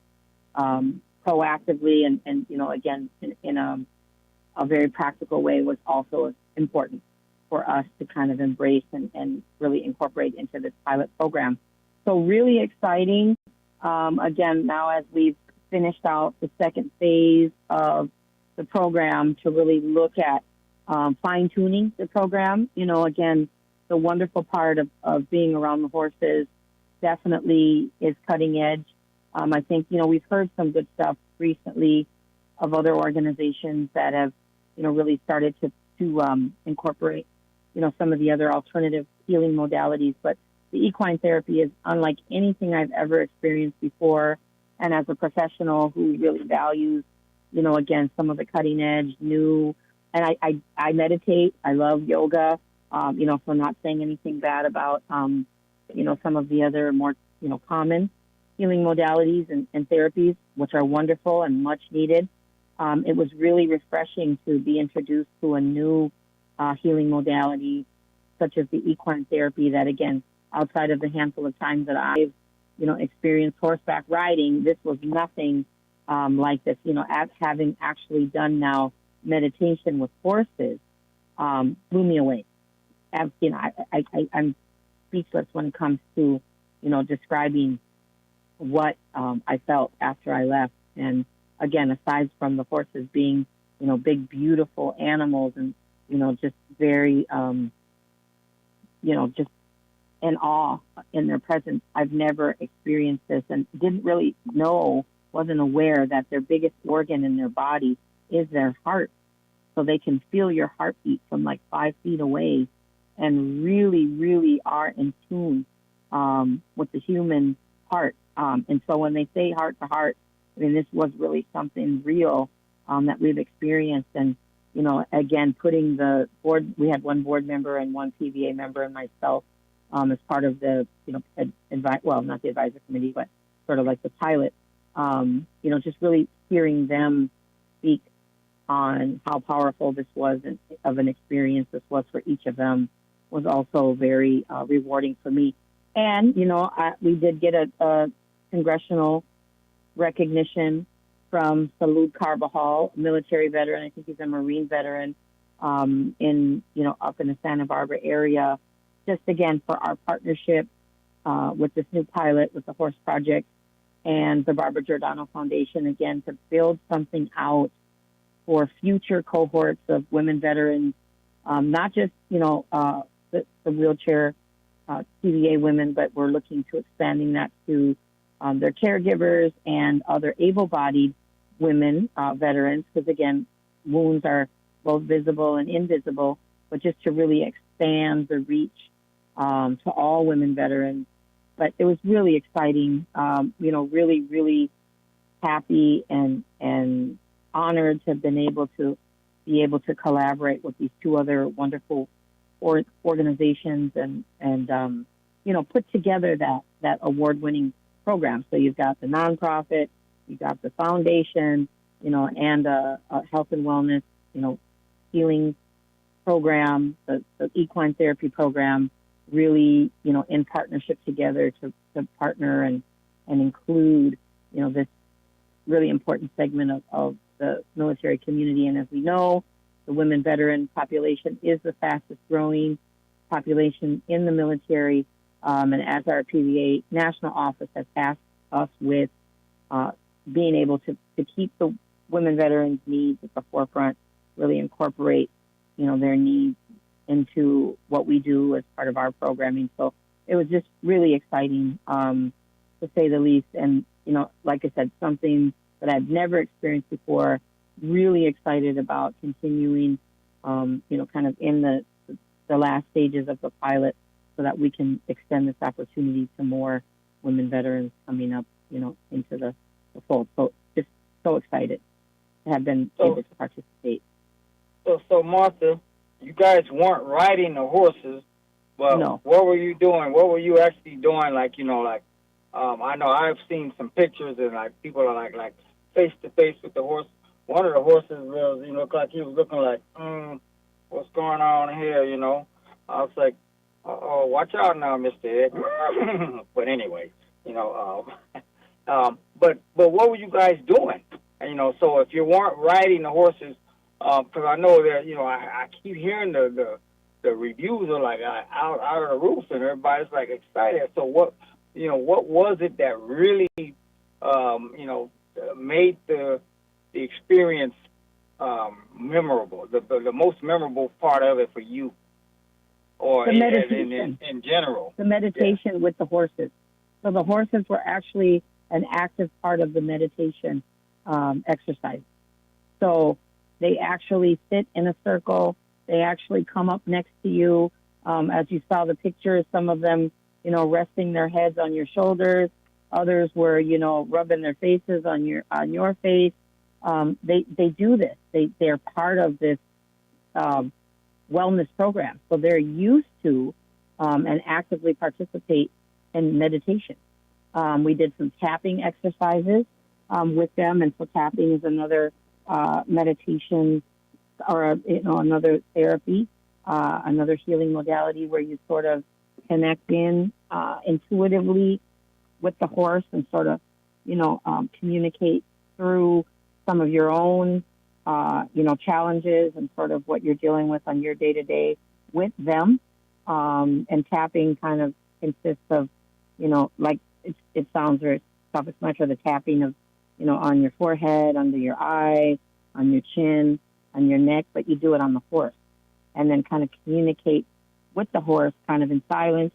proactively and again, in a very practical way was also important for us to kind of embrace and really incorporate into this pilot program. So really exciting. Again, now as we've finished out the second phase of the program to really look at fine-tuning the program, again, the wonderful part of being around the horses definitely is cutting edge. I think, we've heard some good stuff recently of other organizations that have, really started to incorporate, some of the other alternative healing modalities. But the equine therapy is unlike anything I've ever experienced before. And as a professional who really values, again, some of the cutting edge, new, and I meditate, I love yoga, so not saying anything bad about, some of the other more, common healing modalities and therapies, which are wonderful and much needed. It was really refreshing to be introduced to a new healing modality, such as the equine therapy that, again, outside of the handful of times that I've, experienced horseback riding, this was nothing like this. Having actually done now meditation with horses blew me away. I'm speechless when it comes to, describing what I felt after I left. And again, aside from the horses being, big, beautiful animals and, just very, just in awe in their presence. I've never experienced this and didn't really know, wasn't aware that their biggest organ in their body is their heart. So they can feel your heartbeat from like 5 feet away and really, really are in tune with the human heart. And so when they say heart to heart, I mean, this was really something real that we've experienced. And, again, putting the board, we had one board member and one TVA member and myself as part of the, not the advisory committee, but sort of like the pilot, just really hearing them speak on how powerful this was and of an experience this was for each of them was also very rewarding for me. And, we did get a congressional recognition from Salud Carbajal, a military veteran. I think he's a Marine veteran up in the Santa Barbara area, just again for our partnership with this new pilot with the Horse Project and the Barbara Giordano Foundation, again, to build something out for future cohorts of women veterans, not just, the wheelchair TVA women, but we're looking to expanding that to their caregivers and other able-bodied women veterans, because, again, wounds are both visible and invisible, but just to really expand the reach to all women veterans but it was really exciting. Really, really happy and honored to have been able to collaborate with these two other wonderful organizations and put together that award-winning program. So you've got the nonprofit, you've got the foundation, and a health and wellness, healing program, the equine therapy program, really, in partnership together to partner and include, this really important segment of the military community. And as we know, the women veteran population is the fastest growing population in the military. And as our PVA national office has tasked us with being able to keep the women veterans' needs at the forefront, really incorporate, their needs into what we do as part of our programming. So it was just really exciting, to say the least. And, like I said, something that I've never experienced before, really excited about continuing, kind of in the last stages of the pilot so that we can extend this opportunity to more women veterans coming up, into the fold. So just so excited to have been able to participate. So Martha, you guys weren't riding the horses, but No. What were you doing? What were you actually doing? I know I've seen some pictures and people are like face to face with the horse. One of the horses was, looked like he was looking like, what's going on here? I was like, oh, watch out now, Mr. Ed. But anyway, but what were you guys doing? So if you weren't riding the horses, because I know that I keep hearing the reviews are like out of the roof and everybody's like excited. So what was it that really made the experience memorable? The most memorable part of it for you, or The meditation. in general? The meditation with the horses. So the horses were actually an active part of the meditation exercise. So they actually sit in a circle. They actually come up next to you. As you saw the pictures, some of them, resting their heads on your shoulders. Others were, rubbing their faces on your face. They do this. They're part of this wellness program. So they're used to and actively participate in meditation. We did some tapping exercises with them, and so tapping is another meditation or another therapy, another healing modality where you sort of connect in intuitively with the horse and sort of communicate through some of your own challenges and sort of what you're dealing with on your day-to-day with them. And tapping kind of consists of like it sounds very self-explanatory, the tapping of on your forehead, under your eye, on your chin, on your neck, but you do it on the horse. And then kind of communicate with the horse kind of in silence,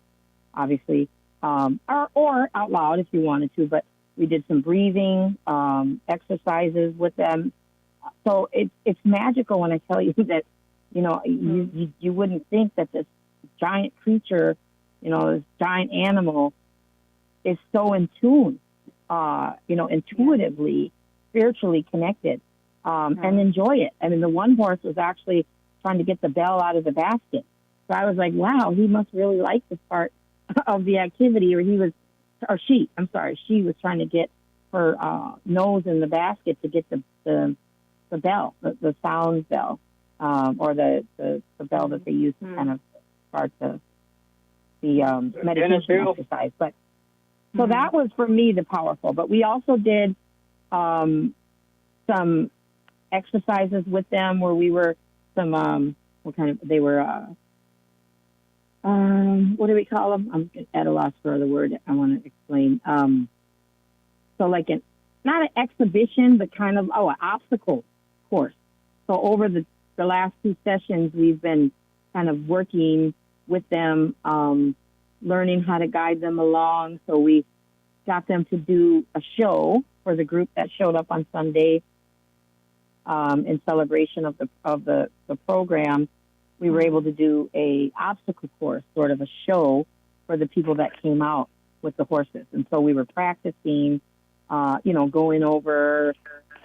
obviously, or out loud if you wanted to. But we did some breathing exercises with them. So it's magical when I tell you that, you wouldn't think that this giant creature, this giant animal is so in tune, intuitively, spiritually connected, and enjoy it. I mean, the one horse was actually trying to get the bell out of the basket. So I was like, wow, he must really like this part of the activity, she was trying to get her nose in the basket to get the bell, the sound bell, or the bell that they use to kind of start the meditation exercise. But so that was for me the powerful. But we also did some exercises with them where we were what do we call them? I'm at a loss for the word I want to explain. So like not an exhibition, but kind of an obstacle course. So over the last 2 sessions, we've been kind of working with them, learning how to guide them along. So we got them to do a show for the group that showed up on Sunday in celebration of the program. We were able to do a obstacle course, sort of a show for the people that came out. with the horses. And so we were practicing, going over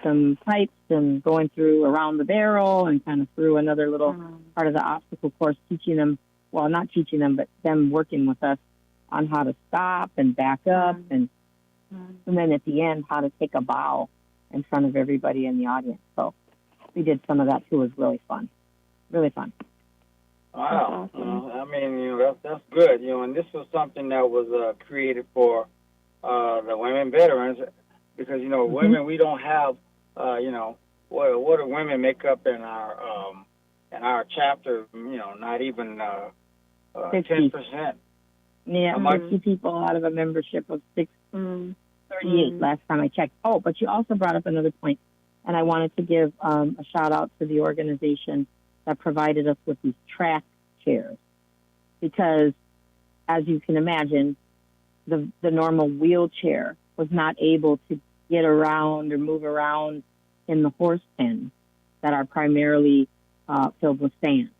some pipes and going through around the barrel and kind of through another little part of the obstacle course, teaching them, well, not teaching them, but them working with us on how to stop and back up and then at the end, how to take a bow in front of everybody in the audience. So we did some of that too. It was really fun. Really fun. Wow. I mean, that's good. And this was something that was created for the women veterans because, women, we don't have, what do women make up in our chapter, not even 10%. Yeah, 50 people out of a membership of 638 last time I checked. Oh, but you also brought up another point, and I wanted to give a shout out to the organization that provided us with these track chairs, because as you can imagine, the normal wheelchair was not able to get around or move around in the horse pens that are primarily filled with sand.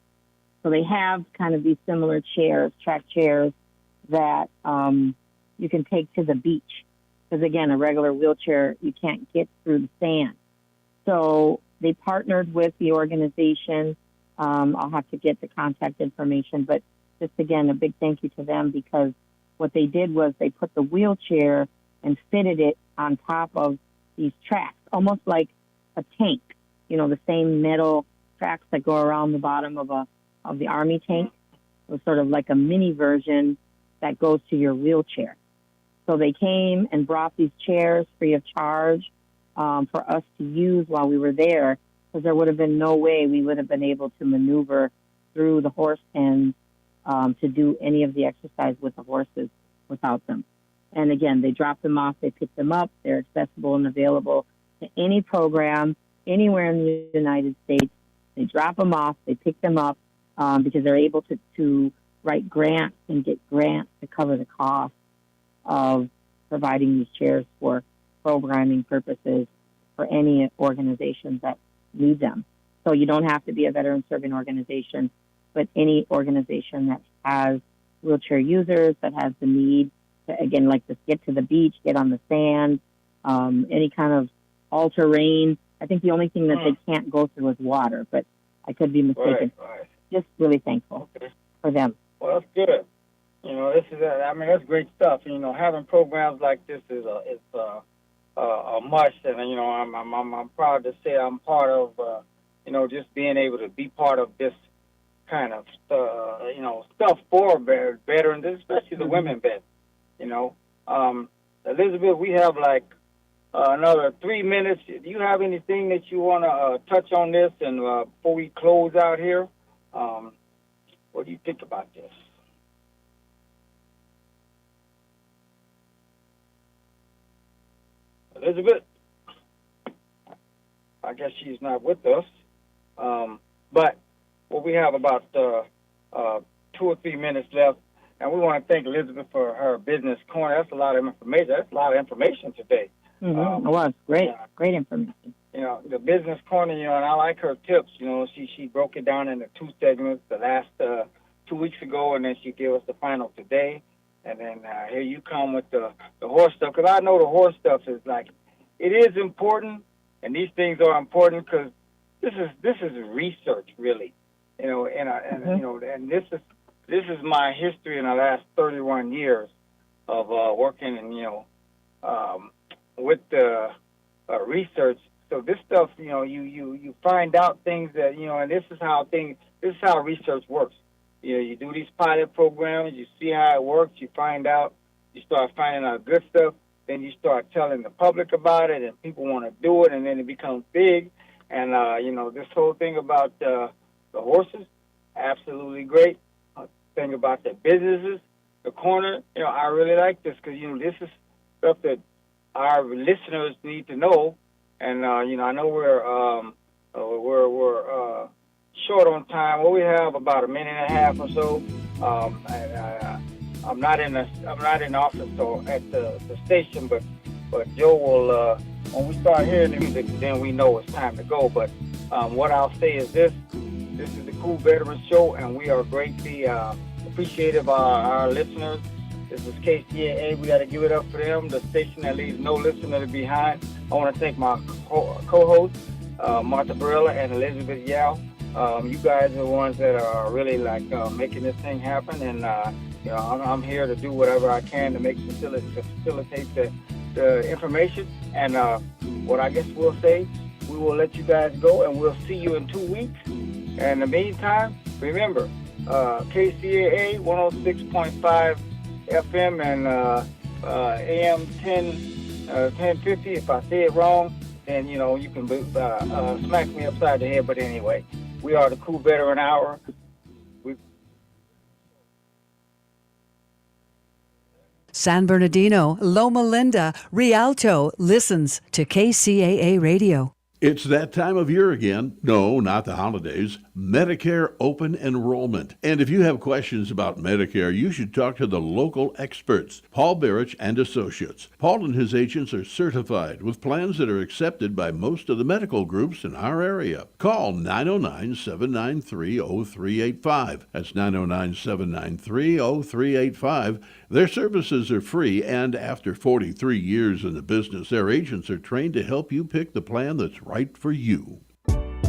So they have kind of these similar chairs, track chairs, that you can take to the beach. Because again, a regular wheelchair, you can't get through the sand. So they partnered with the organization. I'll have to get the contact information, but just again, a big thank you to them, because what they did was they put the wheelchair and fitted it on top of these tracks, almost like a tank, the same metal tracks that go around the bottom of the Army tank. It was sort of like a mini version that goes to your wheelchair. So they came and brought these chairs free of charge for us to use while we were there, because there would have been no way we would have been able to maneuver through the horse pens to do any of the exercise with the horses without them. And again, they dropped them off, they picked them up, they're accessible and available to any program anywhere in the United States. They drop them off, they pick them up because they're able to write grants and get grants to cover the cost of providing these chairs for programming purposes for any organizations that need them. So you don't have to be a veteran serving organization, but any organization that has wheelchair users, that has the need to, again, like this, get to the beach, get on the sand, any kind of all-terrain. I think the only thing that they can't go through is water, but I could be mistaken. Right. Just really thankful for them. Well, that's good. This is, that's great stuff. Having programs like this is a must, and I'm proud to say I'm part of, just being able to be part of this kind of, stuff for veterans, especially the women vets. Elizabeth, we have like another 3 minutes. Do you have anything that you want to touch on this, and before we close out here? What do you think about this? Elizabeth? I guess she's not with us. But we have about 2 or 3 minutes left, and we want to thank Elizabeth for her business corner. That's a lot of information. That's a lot of information today. It was great, great information. The business corner, and I like her tips. She broke it down into 2 segments. The last 2 weeks ago, and then she gave us the final today. And then here you come with the horse stuff, because I know the horse stuff is like, it is important, and these things are important because this is research, really, and this is my history in the last 31 years of working and with the research. So this stuff, you find out things that and this is how research works. You do these pilot programs, you see how it works, you start finding out good stuff, then you start telling the public about it, and people want to do it, and then it becomes big. And, this whole thing about the horses, absolutely great. Thing about the businesses, the corner, I really like this because, this is stuff that our listeners need to know. And, I know we're short on time. Well, we have about a minute and a half or so. I'm not in the office or at the station, but Joe will. When we start hearing the music, then we know it's time to go. But what I'll say is this: is the Cool Veterans Show, and we are greatly appreciative of our listeners. This is KCAA. We got to give it up for them, the station that leaves no listener behind. I want to thank my co-hosts, Martha Barella and Elizabeth Yao. You guys are the ones that are really making this thing happen, and I'm here to do whatever I can to facilitate the information. And what I guess we'll say, we will let you guys go, and we'll see you in 2 weeks. And in the meantime, remember, KCAA 106.5 FM and AM 1050. If I say it wrong, then you can smack me upside the head. But anyway, we are the Cool Veteran Hour. San Bernardino, Loma Linda, Rialto listens to KCAA Radio. It's that time of year again. No, not the holidays. Medicare open enrollment. And if you have questions about Medicare, you should talk to the local experts, Paul Barrich and Associates. Paul and his agents are certified with plans that are accepted by most of the medical groups in our area. Call 909-793-0385. That's 909-793-0385. Their services are free, and after 43 years in the business, their agents are trained to help you pick the plan that's right for you.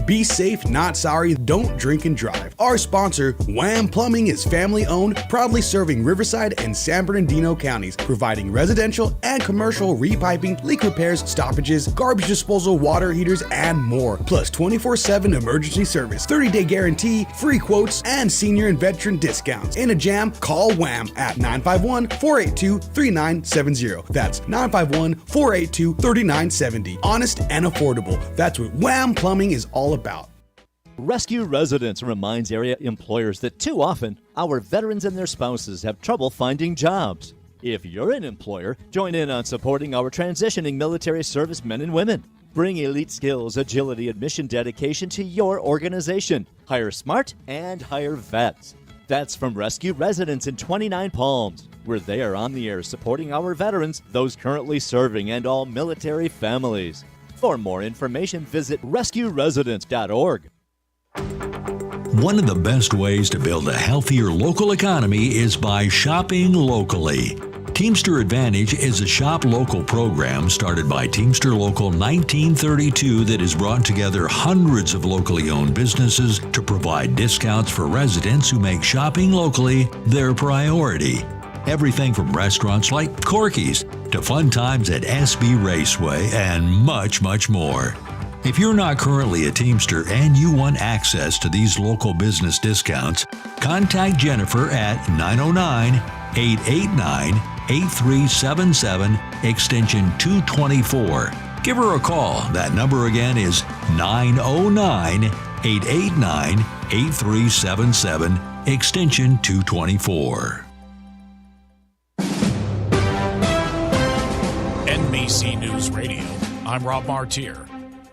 Be safe, not sorry. Don't drink and drive. Our sponsor, Wham Plumbing, is family-owned, proudly serving Riverside and San Bernardino counties, providing residential and commercial repiping, leak repairs, stoppages, garbage disposal, water heaters, and more. Plus 24/7 emergency service, 30-day guarantee, free quotes, and senior and veteran discounts. In a jam, call Wham at 951-482-3970. That's 951-482-3970. Honest and affordable. That's what Wham Plumbing is all about. Rescue Residence reminds area employers that too often our veterans and their spouses have trouble finding jobs. If you're an employer, join in on supporting our transitioning military service men and women. Bring elite skills, agility, and mission dedication to your organization. Hire smart and hire vets. That's from Rescue Residence in 29 Palms. We're there on the air supporting our veterans, those currently serving, and all military families. For more information, visit rescueresidence.org. One of the best ways to build a healthier local economy is by shopping locally. Teamster Advantage is a shop local program started by Teamster Local 1932 that has brought together hundreds of locally owned businesses to provide discounts for residents who make shopping locally their priority. Everything from restaurants like Corky's to fun times at SB Raceway and much, much more. If you're not currently a Teamster and you want access to these local business discounts, contact Jennifer at 909-889-8377, extension 224. Give her a call. That number again is 909-889-8377, extension 224. NBC News Radio. I'm Rob Martier.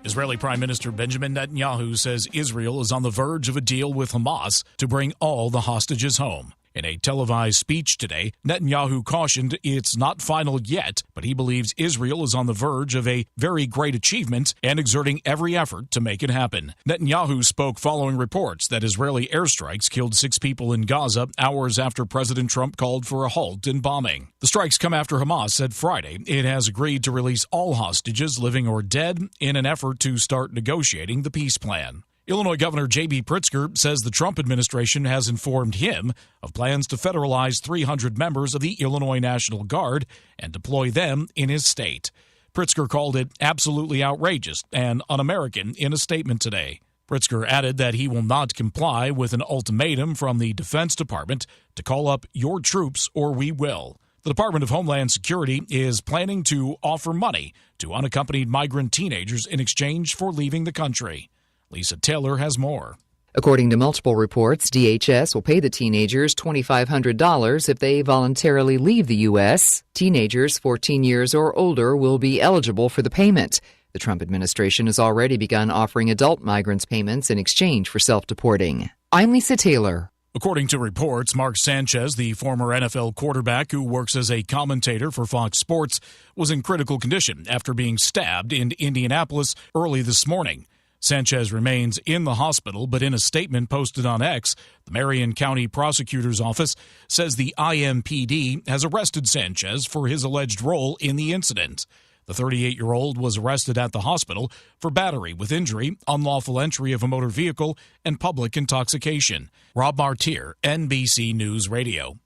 Israeli Prime Minister Benjamin Netanyahu says Israel is on the verge of a deal with Hamas to bring all the hostages home. In a televised speech today, Netanyahu cautioned it's not final yet, but he believes Israel is on the verge of a very great achievement and exerting every effort to make it happen. Netanyahu spoke following reports that Israeli airstrikes killed 6 people in Gaza hours after President Trump called for a halt in bombing. The strikes come after Hamas said Friday it has agreed to release all hostages, living or dead, in an effort to start negotiating the peace plan. Illinois Governor J.B. Pritzker says the Trump administration has informed him of plans to federalize 300 members of the Illinois National Guard and deploy them in his state. Pritzker called it absolutely outrageous and un-American in a statement today. Pritzker added that he will not comply with an ultimatum from the Defense Department to call up your troops or we will. The Department of Homeland Security is planning to offer money to unaccompanied migrant teenagers in exchange for leaving the country. Lisa Taylor has more. According to multiple reports, DHS will pay the teenagers $2,500 if they voluntarily leave the U.S. Teenagers 14 years or older will be eligible for the payment. The Trump administration has already begun offering adult migrants payments in exchange for self-deporting. I'm Lisa Taylor. According to reports, Mark Sanchez, the former NFL quarterback who works as a commentator for Fox Sports, was in critical condition after being stabbed in Indianapolis early this morning. Sanchez remains in the hospital, but in a statement posted on X, the Marion County Prosecutor's Office says the IMPD has arrested Sanchez for his alleged role in the incident. The 38-year-old was arrested at the hospital for battery with injury, unlawful entry of a motor vehicle, and public intoxication. Rob Martier, NBC News Radio.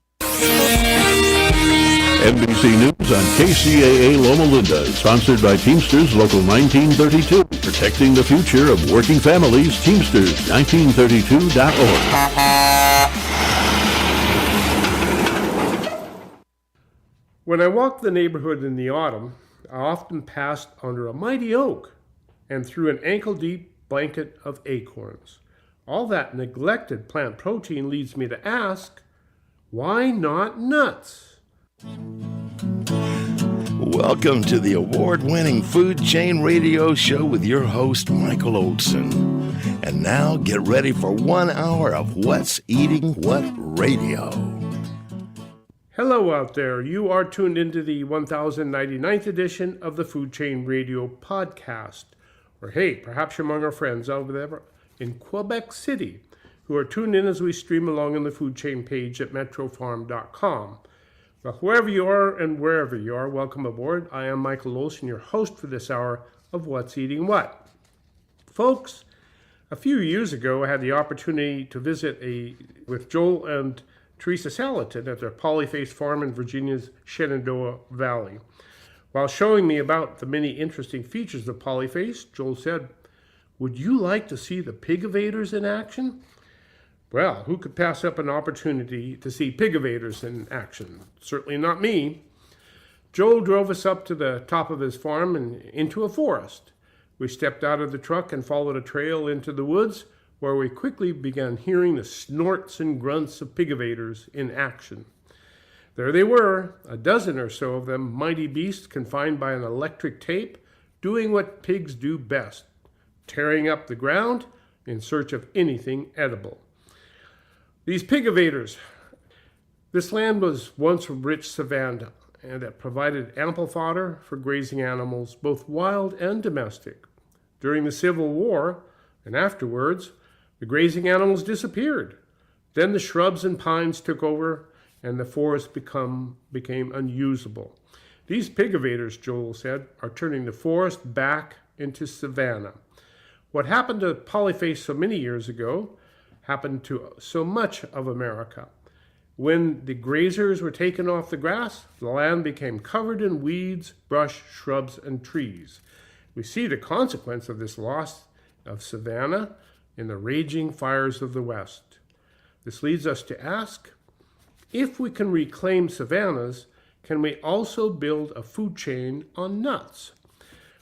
NBC News on KCAA Loma Linda, sponsored by Teamsters Local 1932, protecting the future of working families. Teamsters1932.org. When I walked the neighborhood in the autumn, I often passed under a mighty oak and through an ankle-deep blanket of acorns. All that neglected plant protein leads me to ask, why not nuts? Welcome to the award-winning Food Chain Radio Show with your host, Michael Olson. And now get ready for 1 hour of What's Eating What Radio. Hello out there. You are tuned into the 1099th edition of the Food Chain Radio podcast. Or hey, perhaps you're among our friends over there in Quebec City who are tuned in as we stream along on the Food Chain page at metrofarm.com. Well, whoever you are and wherever you are, welcome aboard. I am Michael Olson, your host for this hour of What's Eating What. Folks, a few years ago, I had the opportunity to visit with Joel and Teresa Salatin at their Polyface farm in Virginia's Shenandoah Valley. While showing me about the many interesting features of Polyface, Joel said, "Would you like to see the pigovators in action?" Well, who could pass up an opportunity to see pigovators in action? Certainly not me. Joel drove us up to the top of his farm and into a forest. We stepped out of the truck and followed a trail into the woods, where we quickly began hearing the snorts and grunts of pigovators in action. There they were, a dozen or so of them, mighty beasts confined by an electric tape, doing what pigs do best, tearing up the ground in search of anything edible. These pigovators. This land was once a rich savanna, and it provided ample fodder for grazing animals, both wild and domestic. During the Civil War, and afterwards, the grazing animals disappeared. Then the shrubs and pines took over, and the forest became unusable. These pigovators, Joel said, are turning the forest back into savanna. What happened to Polyface so many years ago happened to so much of America. When the grazers were taken off the grass, the land became covered in weeds, brush, shrubs, and trees. We see the consequence of this loss of savanna in the raging fires of the West. This leads us to ask, if we can reclaim savannas, can we also build a food chain on nuts?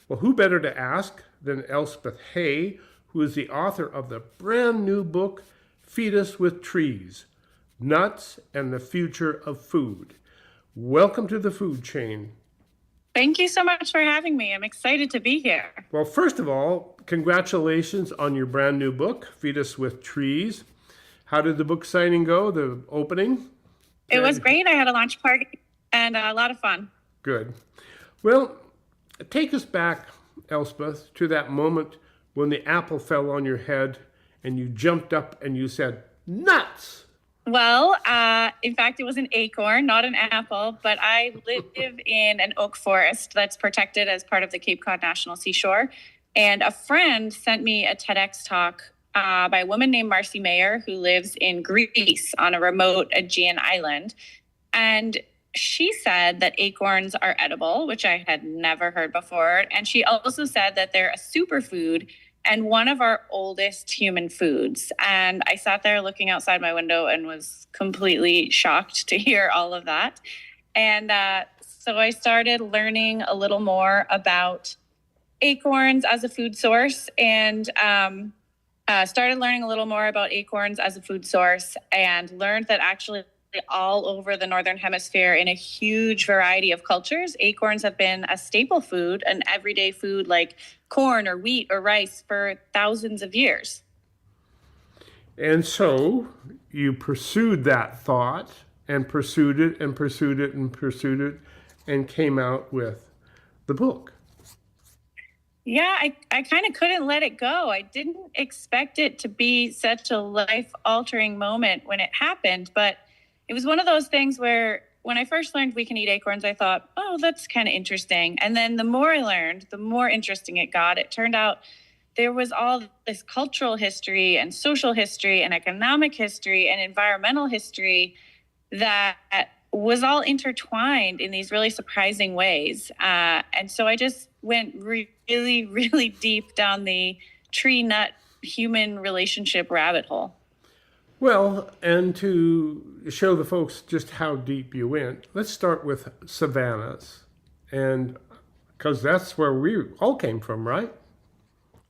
Well, who better to ask than Elspeth Hay, who is the author of the brand new book, Feed Us with Trees, Nuts and the Future of Food. Welcome to the Food Chain. Thank you so much for having me. I'm excited to be here. Well, first of all, congratulations on your brand new book, Feed Us with Trees. How did the book signing go, the opening? It was great. I had a launch party and a lot of fun. Good. Well, take us back, Elspeth, to that moment when the apple fell on your head and you jumped up and you said, nuts! Well, in fact, it was an acorn, not an apple, but I live in an oak forest that's protected as part of the Cape Cod National Seashore. And a friend sent me a TEDx talk by a woman named Marcy Mayer, who lives in Greece on a remote Aegean island. And she said that acorns are edible, which I had never heard before. And she also said that they're a superfood and one of our oldest human foods. And I sat there looking outside my window and was completely shocked to hear all of that. And so I started learning a little more about acorns as a food source and started learning a little more about acorns as a food source and learned that actually all over the Northern Hemisphere in a huge variety of cultures, acorns have been a staple food, an everyday food like corn or wheat or rice for thousands of years. And so you pursued that thought and pursued it and pursued it and pursued it and came out with the book. Yeah, I kind of couldn't let it go. I didn't expect it to be such a life-altering moment when it happened, but it was one of those things where when I first learned we can eat acorns, I thought, oh, that's kind of interesting. And then the more I learned, the more interesting it got. It turned out there was all this cultural history and social history and economic history and environmental history that was all intertwined in these really surprising ways. And so I just went really, really deep down the tree nut human relationship rabbit hole. Well, and to show the folks just how deep you went, let's start with savannas. And because that's where we all came from, right?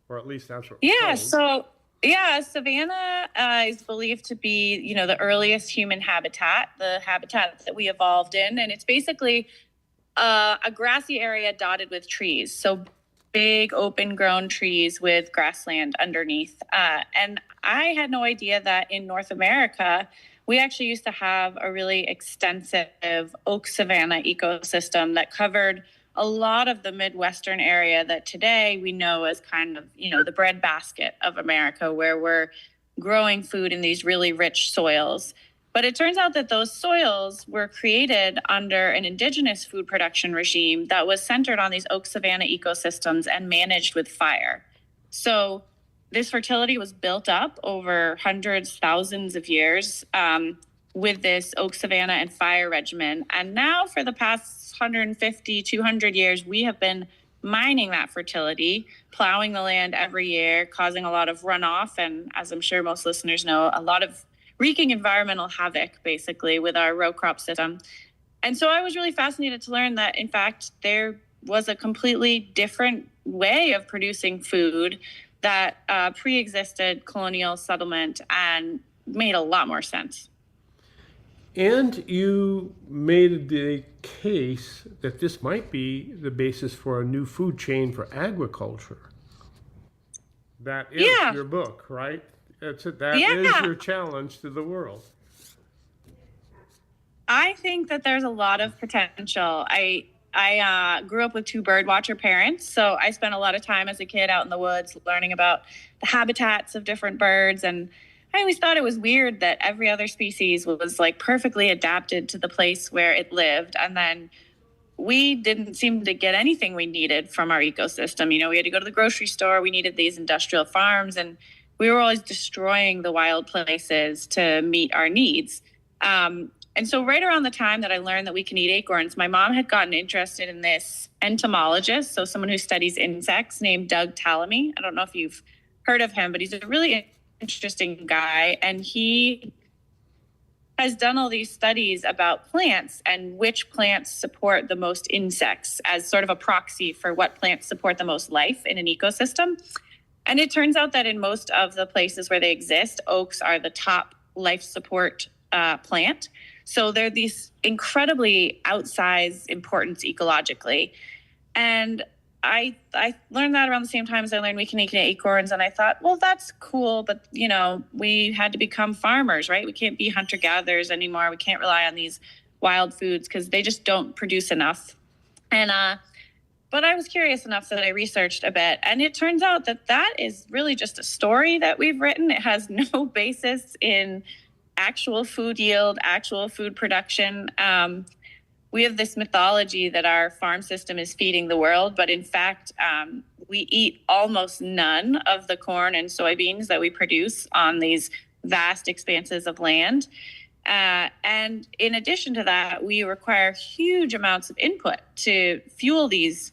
Or at least that's what we're Yeah, told. so yeah, savanna is believed to be, the earliest human habitat, the habitat that we evolved in. And it's basically a grassy area dotted with trees. So big open grown trees with grassland underneath. And I had no idea that in North America, we actually used to have a really extensive oak savanna ecosystem that covered a lot of the Midwestern area that today we know as kind of, the breadbasket of America, where we're growing food in these really rich soils. But it turns out that those soils were created under an indigenous food production regime that was centered on these oak savanna ecosystems and managed with fire. So this fertility was built up over hundreds, thousands of years with this oak savanna and fire regimen. And now for the past 150, 200 years, we have been mining that fertility, plowing the land every year, causing a lot of runoff. And as I'm sure most listeners know, a lot of wreaking environmental havoc, basically, with our row crop system. And so I was really fascinated to learn that, in fact, there was a completely different way of producing food that pre-existed colonial settlement and made a lot more sense. And you made the case that this might be the basis for a new food chain for agriculture. That is your book, right? That is your challenge to the world. I think that there's a lot of potential. I grew up with two birdwatcher parents, so I spent a lot of time as a kid out in the woods learning about the habitats of different birds, and I always thought it was weird that every other species was like perfectly adapted to the place where it lived, and then we didn't seem to get anything we needed from our ecosystem. We had to go to the grocery store, we needed these industrial farms, and we were always destroying the wild places to meet our needs. And so right around the time that I learned that we can eat acorns, my mom had gotten interested in this entomologist, so someone who studies insects, named Doug Tallamy. I don't know if you've heard of him, but he's a really interesting guy. And he has done all these studies about plants and which plants support the most insects as sort of a proxy for what plants support the most life in an ecosystem. And it turns out that in most of the places where they exist, oaks are the top life support plant. So they're these incredibly outsized importance ecologically. And I learned that around the same time as I learned we can eat acorns. And I thought, well, that's cool. But, we had to become farmers, right? We can't be hunter-gatherers anymore. We can't rely on these wild foods because they just don't produce enough. And but I was curious enough that I researched a bit. And it turns out that is really just a story that we've written. It has no basis in actual food yield, actual food production. We have this mythology that our farm system is feeding the world, but in fact, we eat almost none of the corn and soybeans that we produce on these vast expanses of land. And in addition to that, we require huge amounts of input to fuel these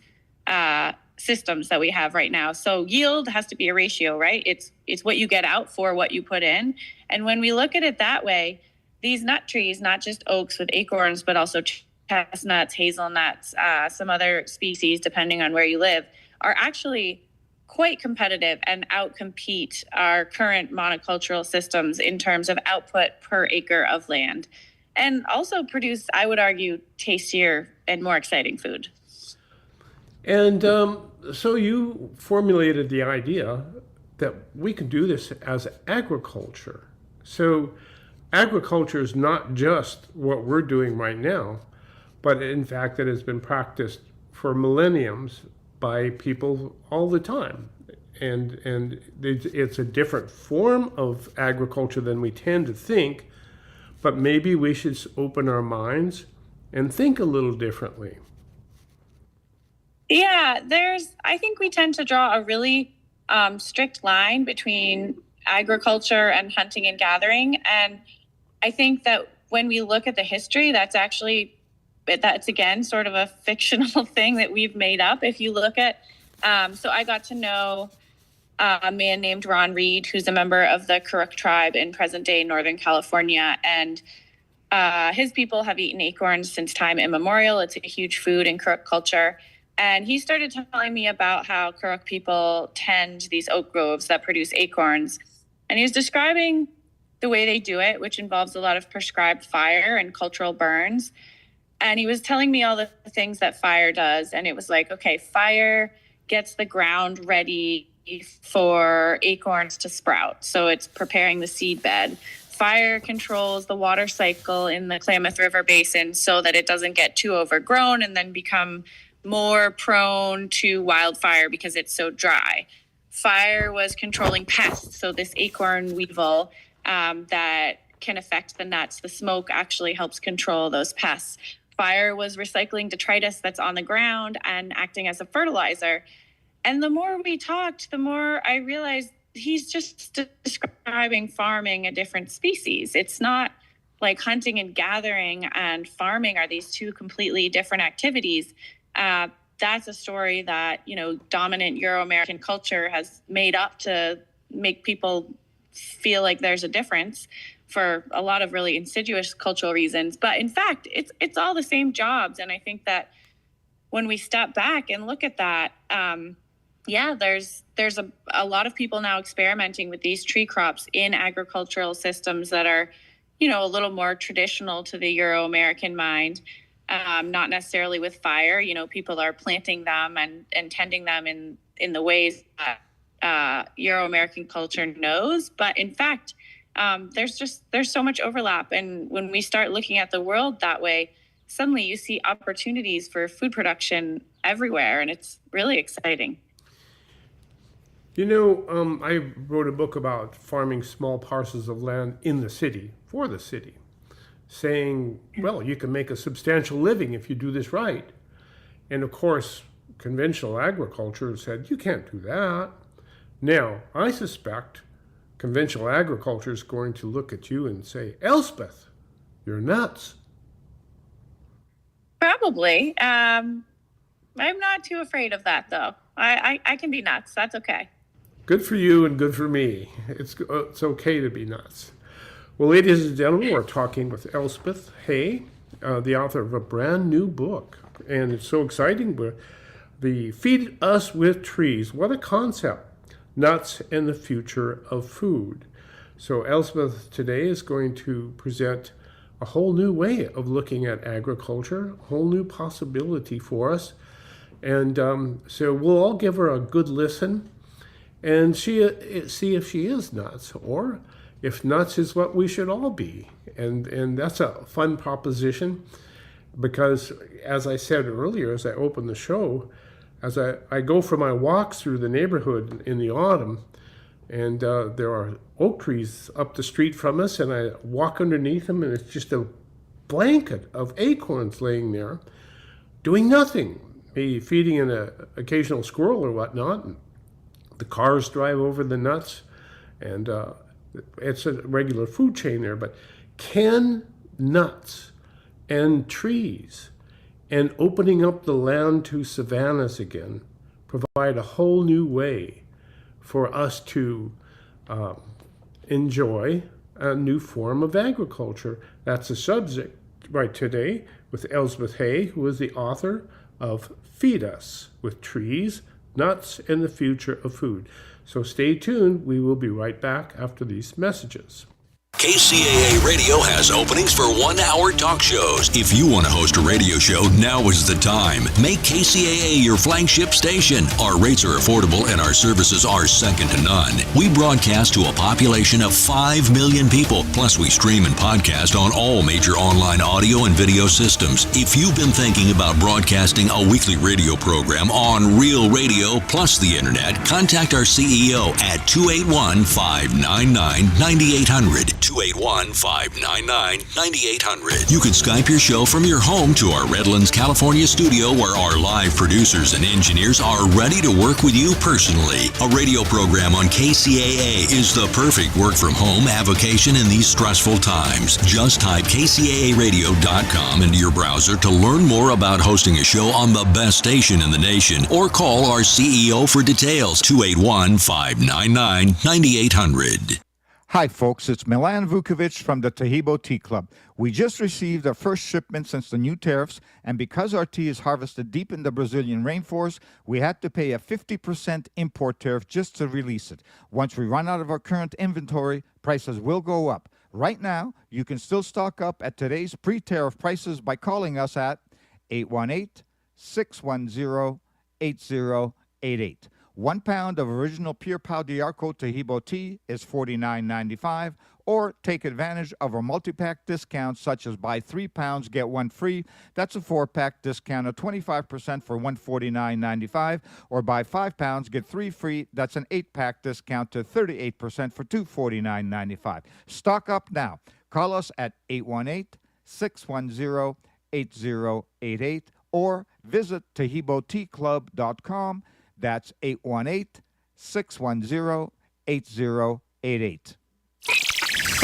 systems that we have right now. So yield has to be a ratio, right? It's what you get out for what you put in. And when we look at it that way, these nut trees, not just oaks with acorns, but also chestnuts, hazelnuts, some other species, depending on where you live, are actually quite competitive and outcompete our current monocultural systems in terms of output per acre of land, and also produce, I would argue, tastier and more exciting food. And so you formulated the idea that we can do this as agriculture. So agriculture is not just what we're doing right now, but in fact it has been practiced for millenniums by people all the time. And it's a different form of agriculture than we tend to think, but maybe we should open our minds and think a little differently. Yeah, I think we tend to draw a really strict line between agriculture and hunting and gathering. And I think that when we look at the history, that's again sort of a fictional thing that we've made up. If you look at, so I got to know a man named Ron Reed, who's a member of the Kuruk tribe in present-day Northern California. And his people have eaten acorns since time immemorial. It's a huge food in Kuruk culture. And he started telling me about how Kuruk people tend these oak groves that produce acorns. And he was describing the way they do it, which involves a lot of prescribed fire and cultural burns. And he was telling me all the things that fire does. And it was like, okay, fire gets the ground ready for acorns to sprout. So it's preparing the seed bed. Fire controls the water cycle in the Klamath River Basin so that it doesn't get too overgrown and then become more prone to wildfire because it's so dry. Fire was controlling pests. So this acorn weevil that can affect the nuts, the smoke actually helps control those pests. Fire was recycling detritus that's on the ground and acting as a fertilizer. And the more we talked, the more I realized he's just describing farming a different species. It's not like hunting and gathering and farming are these two completely different activities. That's a story that, dominant Euro-American culture has made up to make people feel like there's a difference for a lot of really insidious cultural reasons. But in fact, it's all the same jobs. And I think that when we step back and look at that, there's a lot of people now experimenting with these tree crops in agricultural systems that are, a little more traditional to the Euro-American mind, not necessarily with fire. People are planting them and tending them in the ways that Euro-American culture knows. But in fact, there's so much overlap. And when we start looking at the world that way, suddenly you see opportunities for food production everywhere. And it's really exciting. I wrote a book about farming small parcels of land in the city, for the city, saying, well, you can make a substantial living if you do this right. And of course, conventional agriculture said, you can't do that. Now, I suspect conventional agriculture is going to look at you and say, Elspeth, you're nuts. Probably. I'm not too afraid of that, though. I can be nuts. That's okay. Good for you and good for me. It's okay to be nuts. Well, ladies and gentlemen, we're talking with Elspeth Hay, the author of a brand new book. And it's so exciting. The Feed Us with Trees. What a concept. Nuts and the future of food. So Elspeth today is going to present a whole new way of looking at agriculture, a whole new possibility for us. And so we'll all give her a good listen and see if she is nuts, or if nuts is what we should all be. And that's a fun proposition, because as I said earlier, as I opened the show, as I go for my walks through the neighborhood in the autumn, and there are oak trees up the street from us, and I walk underneath them, and it's just a blanket of acorns laying there, doing nothing, maybe feeding an occasional squirrel or whatnot. And the cars drive over the nuts, and it's a regular food chain there. But can nuts and trees and opening up the land to savannas again provide a whole new way for us to enjoy a new form of agriculture? That's the subject right today with Elspeth Hay, who is the author of Feed Us with Trees, Nuts, and the Future of Food. So stay tuned. We will be right back after these messages. KCAA Radio has openings for 1-hour talk shows. If you want to host a radio show, now is the time. Make KCAA your flagship station. Our rates are affordable and our services are second to none. We broadcast to a population of 5 million people. Plus, we stream and podcast on all major online audio and video systems. If you've been thinking about broadcasting a weekly radio program on Real Radio plus the internet, contact our CEO at 281-599-9800. 281-599-9800. You can Skype your show from your home to our Redlands, California studio where our live producers and engineers are ready to work with you personally. A radio program on KCAA is the perfect work from home avocation in these stressful times. Just type kcaaradio.com into your browser to learn more about hosting a show on the best station in the nation or call our CEO for details. 281-599-9800. Hi, folks. It's Milan Vukovic from the Tahibo Tea Club. We just received our first shipment since the new tariffs, and because our tea is harvested deep in the Brazilian rainforest, we had to pay a 50% import tariff just to release it. Once we run out of our current inventory, prices will go up. Right now, you can still stock up at today's pre-tariff prices by calling us at 818-610-8088. 1 pound of original Pure Pau d'Arco Tahibo tea is $49.95, or take advantage of our multi-pack discounts such as buy 3 pounds, get 1 free. That's a 4-pack discount of 25% for $149.95, or buy 5 pounds, get 3 free. That's an 8-pack discount to 38% for $249.95. Stock up now. Call us at 818-610-8088 or visit TahiboTeaClub.com. That's 818-610-8088.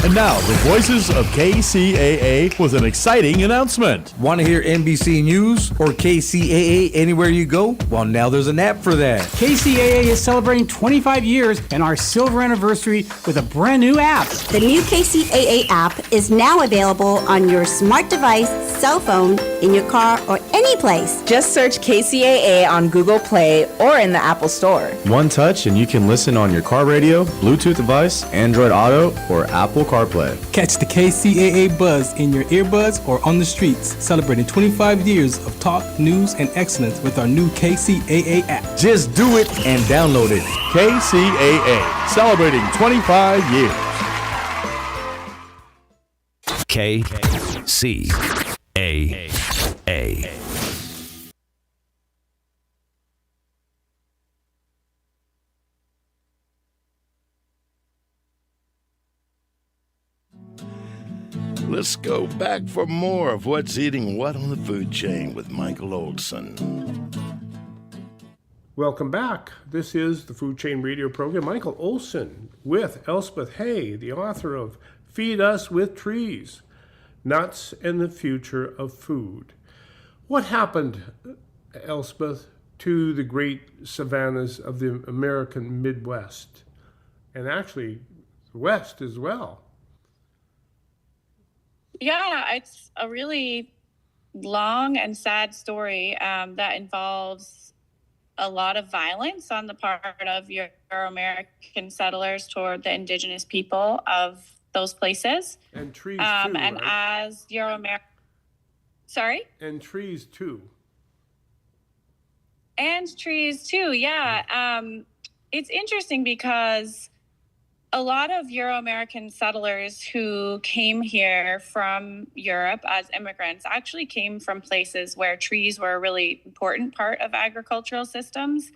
And now, the voices of KCAA with an exciting announcement. Want to hear NBC News or KCAA anywhere you go? Well, now there's an app for that. KCAA is celebrating 25 years and our silver anniversary with a brand new app. The new KCAA app is now available on your smart device, cell phone, in your car, or any place. Just search KCAA on Google Play or in the Apple Store. One touch and you can listen on your car radio, Bluetooth device, Android Auto, or Apple CarPlay. Catch the KCAA buzz in your earbuds or on the streets, celebrating 25 years of talk, news, and excellence with our new KCAA app. Just do it and download it. KCAA, celebrating 25 years. KCAA. Let's go back for more of What's Eating What on the Food Chain with Michael Olson. Welcome back. This is the Food Chain Radio program. Michael Olson with Elspeth Hay, the author of Feed Us with Trees, Nuts and the Future of Food. What happened, Elspeth, to the great savannas of the American Midwest, and actually the West as well? Yeah, it's a really long and sad story that involves a lot of violence on the part of your American settlers toward the indigenous people of those places. And trees too, and right? as Euro-American... Sorry? And trees too. And trees too, yeah. It's interesting because a lot of Euro-American settlers who came here from Europe as immigrants actually came from places where trees were a really important part of agricultural systems.